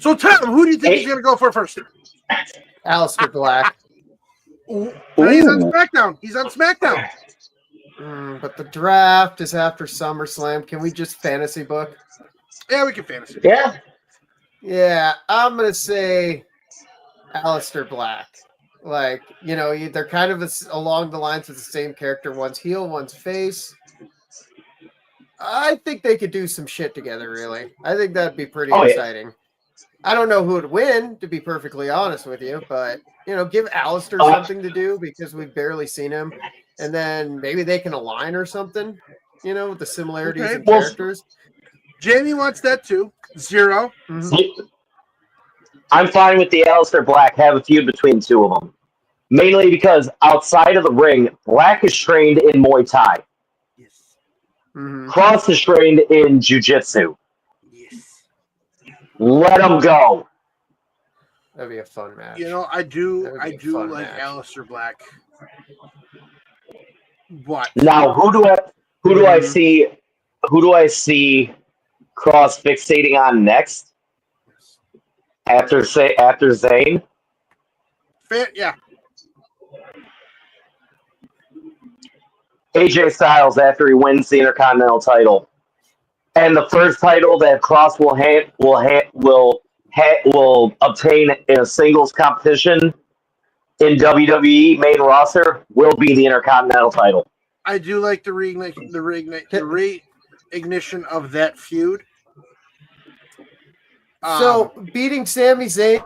So, Tom, who do you think he's going to go for first? Aleister Black. He's on SmackDown. But the draft is after SummerSlam. Can we just fantasy book? Yeah, we can fantasy. Yeah, I'm going to say Aleister Black. Like, they're kind of along the lines of the same character. One's heel, one's face. I think they could do some shit together, really. I think that'd be pretty exciting. I don't know who would win, to be perfectly honest with you, but, give Aleister something to do because we've barely seen him. And then maybe they can align or something, with the similarities in characters. Jamie wants that too. Zero. Mm-hmm. I'm fine with the Aleister Black have a feud between the two of them. Mainly because outside of the ring, Black is trained in Muay Thai. Yes. Mm-hmm. Cross is trained in Jiu-Jitsu. Yes. Let them go. That'd be a fun match. I do like match. Aleister Black. What? Now, who do I see Cross fixating on next? After Zayn? Yeah. AJ Styles after he wins the Intercontinental title. And the first title that Cross will obtain in a singles competition in WWE main roster will be the Intercontinental title. I do like the reignition of that feud. So beating Sami Zayn,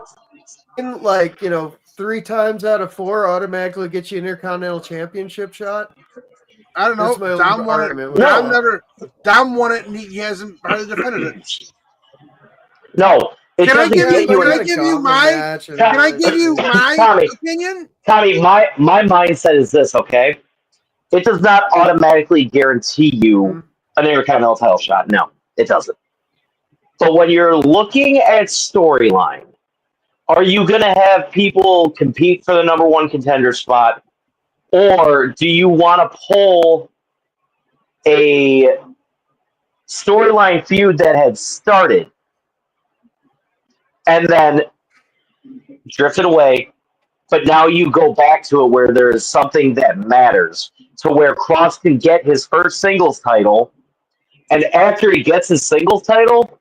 3 times out of 4 automatically gets you Intercontinental Championship shot. I don't know. Dom won it. Dom won it, and he hasn't hardly defended it. No, It doesn't get you. Can I give you my Tommy, opinion? Tommy, my mindset is this, okay? It does not automatically guarantee you an Intercontinental title shot. No, it doesn't. But when you're looking at storyline, are you going to have people compete for the number one contender spot? Or do you want to pull a storyline feud that had started and then drifted away, but now you go back to it where there is something that matters, to where Cross can get his first singles title, and after he gets his singles title,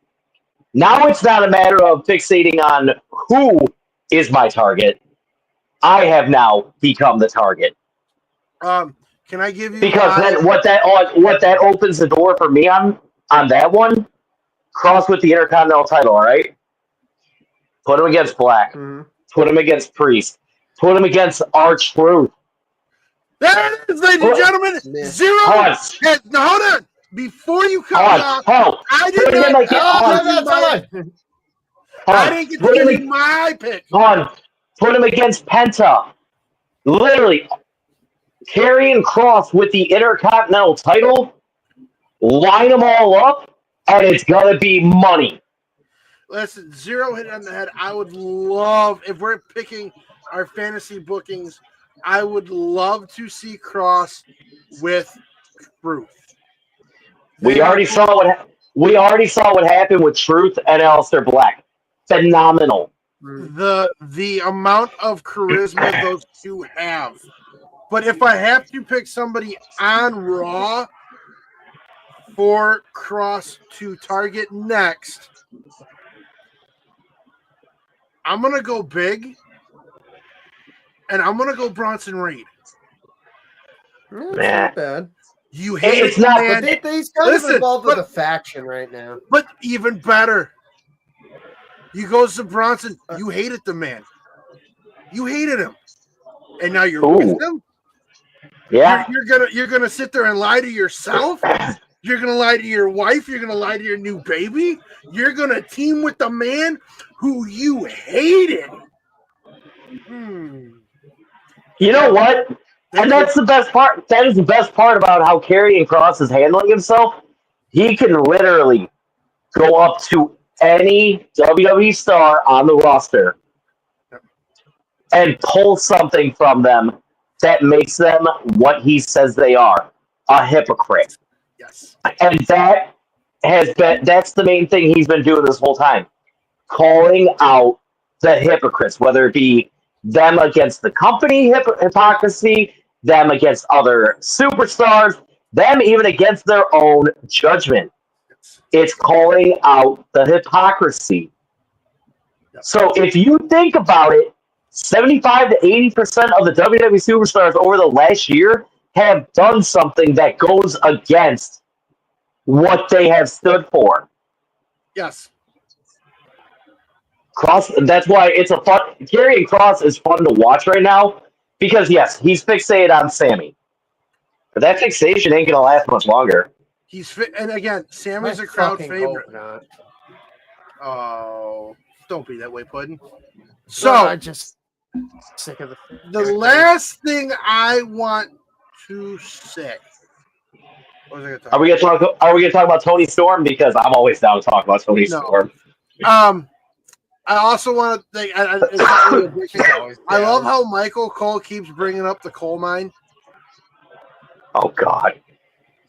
now it's not a matter of fixating on who is my target. I have now become the target. Can I give you Because then what that opens the door for me on that one? Cross with the Intercontinental title, all right? Put him against Black. Put him against Priest. Put him against R-Truth. There it is, ladies and gentlemen. Zero. Hold on. Before you cut me off, I did not. I didn't get to give you my pick. Put him against Penta. Literally, carrying Cross with the Intercontinental title, line them all up, and it's going to be money. Listen, Zero hit it on the head. I would love, if we're picking our fantasy bookings, I would love to see Cross with Truth. We already saw what happened with Truth and Aleister Black. Phenomenal. The amount of charisma those two have. But if I have to pick somebody on Raw for Cross to target next, I'm going to go big, and I'm going to go Bronson Reed. That's not bad. You hate it's it, not, man. But he's kind of involved with a faction right now. But even better, he goes to Bronson. You hated the man. You hated him, and now you're with him. Yeah, you're gonna sit there and lie to yourself. You're gonna lie to your wife. You're gonna lie to your new baby. You're gonna team with the man who you hated. You know what? And that's the best part. That is the best part about how Karrion Kross is handling himself. He can literally go up to any WWE star on the roster and pull something from them that makes them what he says they are, a hypocrite. Yes. And that's the main thing he's been doing this whole time. Calling out the hypocrites, whether it be them against the company hypocrisy, them against other superstars, them even against their own judgment. It's calling out the hypocrisy. So if you think about it, 75 to 80% of the WWE superstars over the last year have done something that goes against what they have stood for. Yes. Cross. That's why it's a fun. Karrion Kross is fun to watch right now because yes, he's fixated on Sammy, but that fixation ain't gonna last much longer. And again, Sammy's a crowd favorite. Oh, don't be that way, Puddin'. So I just sick of the last thing I want to say. What was I gonna talk Are we gonna talk about Tony Storm? Because I'm always down to talk about Tony Storm. I also want to think. It's not really a big thing. I love how Michael Cole keeps bringing up the coal mine. Oh God.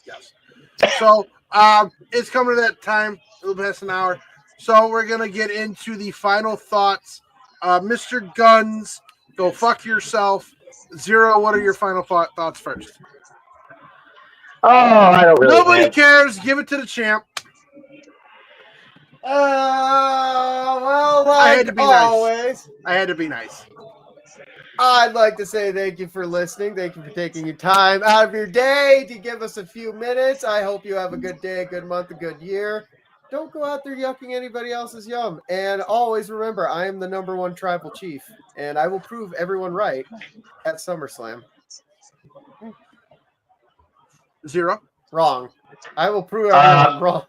Yes. So it's coming to that time. A little past an hour. So we're gonna get into the final thoughts. Mr. Guns, go fuck yourself. Zero. What are your final thoughts first? Oh, I don't really. Nobody cares. Give it to the champ. Well, like always, I had to be nice. I'd like to say thank you for listening. Thank you for taking your time out of your day to give us a few minutes. I hope you have a good day, a good month, a good year. Don't go out there yucking anybody else's yum. And always remember, I am the #1 tribal chief, and I will prove everyone right at SummerSlam. Zero. Wrong. I will prove everyone wrong.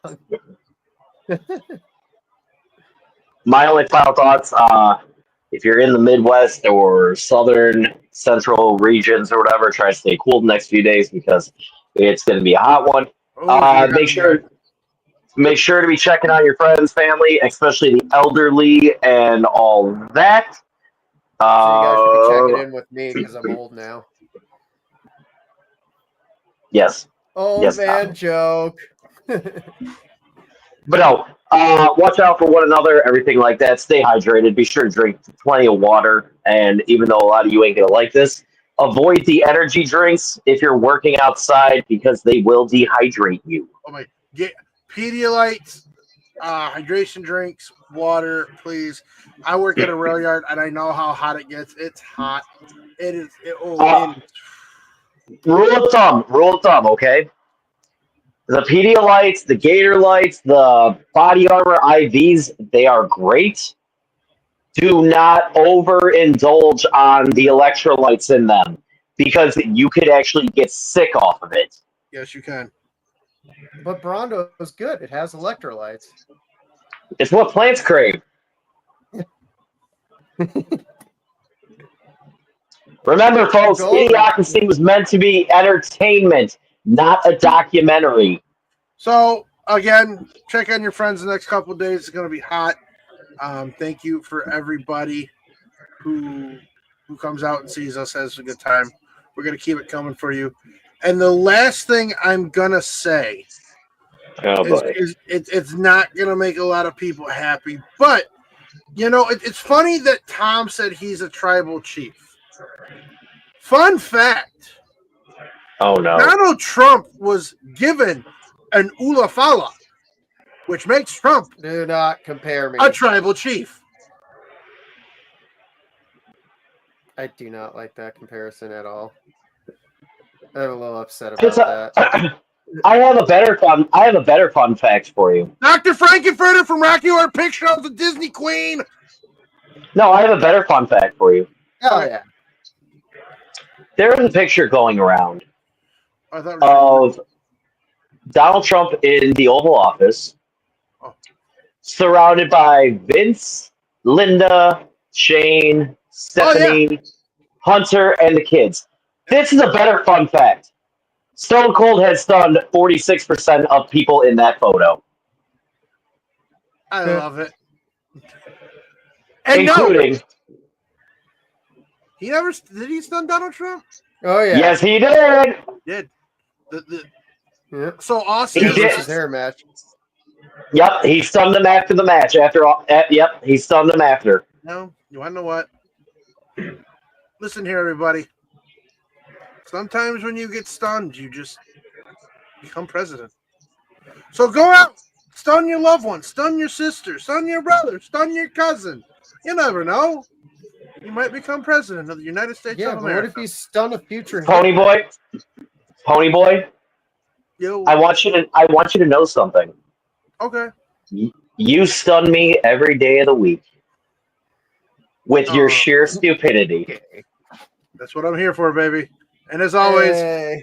my only final thoughts, if you're in the Midwest or southern central regions or whatever, try to stay cool the next few days because it's going to be a hot one. Oh, yeah, Make sure to be checking on your friends, family, especially the elderly and all that. So you guys should be checking in with me because I'm old now. Yes. Old Yes, man Tom. joke. But no, watch out for one another, everything like that. Stay hydrated. Be sure to drink plenty of water. And even though a lot of you ain't going to like this, avoid the energy drinks if you're working outside because they will dehydrate you. Oh my! Get Pedialyte, hydration drinks, water, please. I work at a rail yard and I know how hot it gets. It's hot. It is. Rule of thumb, okay? The Pedialytes, the Gator Lights, the Body Armor IVs, they are great. Do not overindulge on the electrolytes in them because you could actually get sick off of it. Yes, you can. But Brawndo is good. It has electrolytes. It's what plants crave. Remember, folks, Idiocracy was meant to be entertainment, not a documentary. So, again, check on your friends the next couple of days. It's going to be hot. Thank you for everybody who comes out and sees us, has a good time. We're going to keep it coming for you. And the last thing I'm going to say is it's not going to make a lot of people happy. But, it's funny that Tom said he's a tribal chief. Fun fact. Oh, no. Donald Trump was given an Ulafala, which makes Trump do not compare me a tribal chief. I do not like that comparison at all. I'm a little upset about that. I have a better fun fact for you. Dr. Frankenfurter from Rocky Horror Picture Show, the Disney Queen. No, I have a better fun fact for you. Oh yeah. There is a picture going around of Donald Trump in the Oval Office, surrounded by Vince, Linda, Shane, Stephanie, Hunter, and the kids. This is a better fun fact. Stone Cold has stunned 46% of people in that photo. I love it. And including... Did he stun Donald Trump? Oh, yeah. Yes, he did. Yep. So Austin versus hair match. Yep, he stunned them after the match. He stunned them after. No, you want to know what? Listen here, everybody. Sometimes when you get stunned, you just become president. So go out, stun your loved one, stun your sister, stun your brother, stun your cousin. You never know. You might become president of the United States of America. Yeah, what if you stun a future Pony boy? Yo. I want you to know something. Okay. You stun me every day of the week with your sheer stupidity. That's what I'm here for, baby. And as always,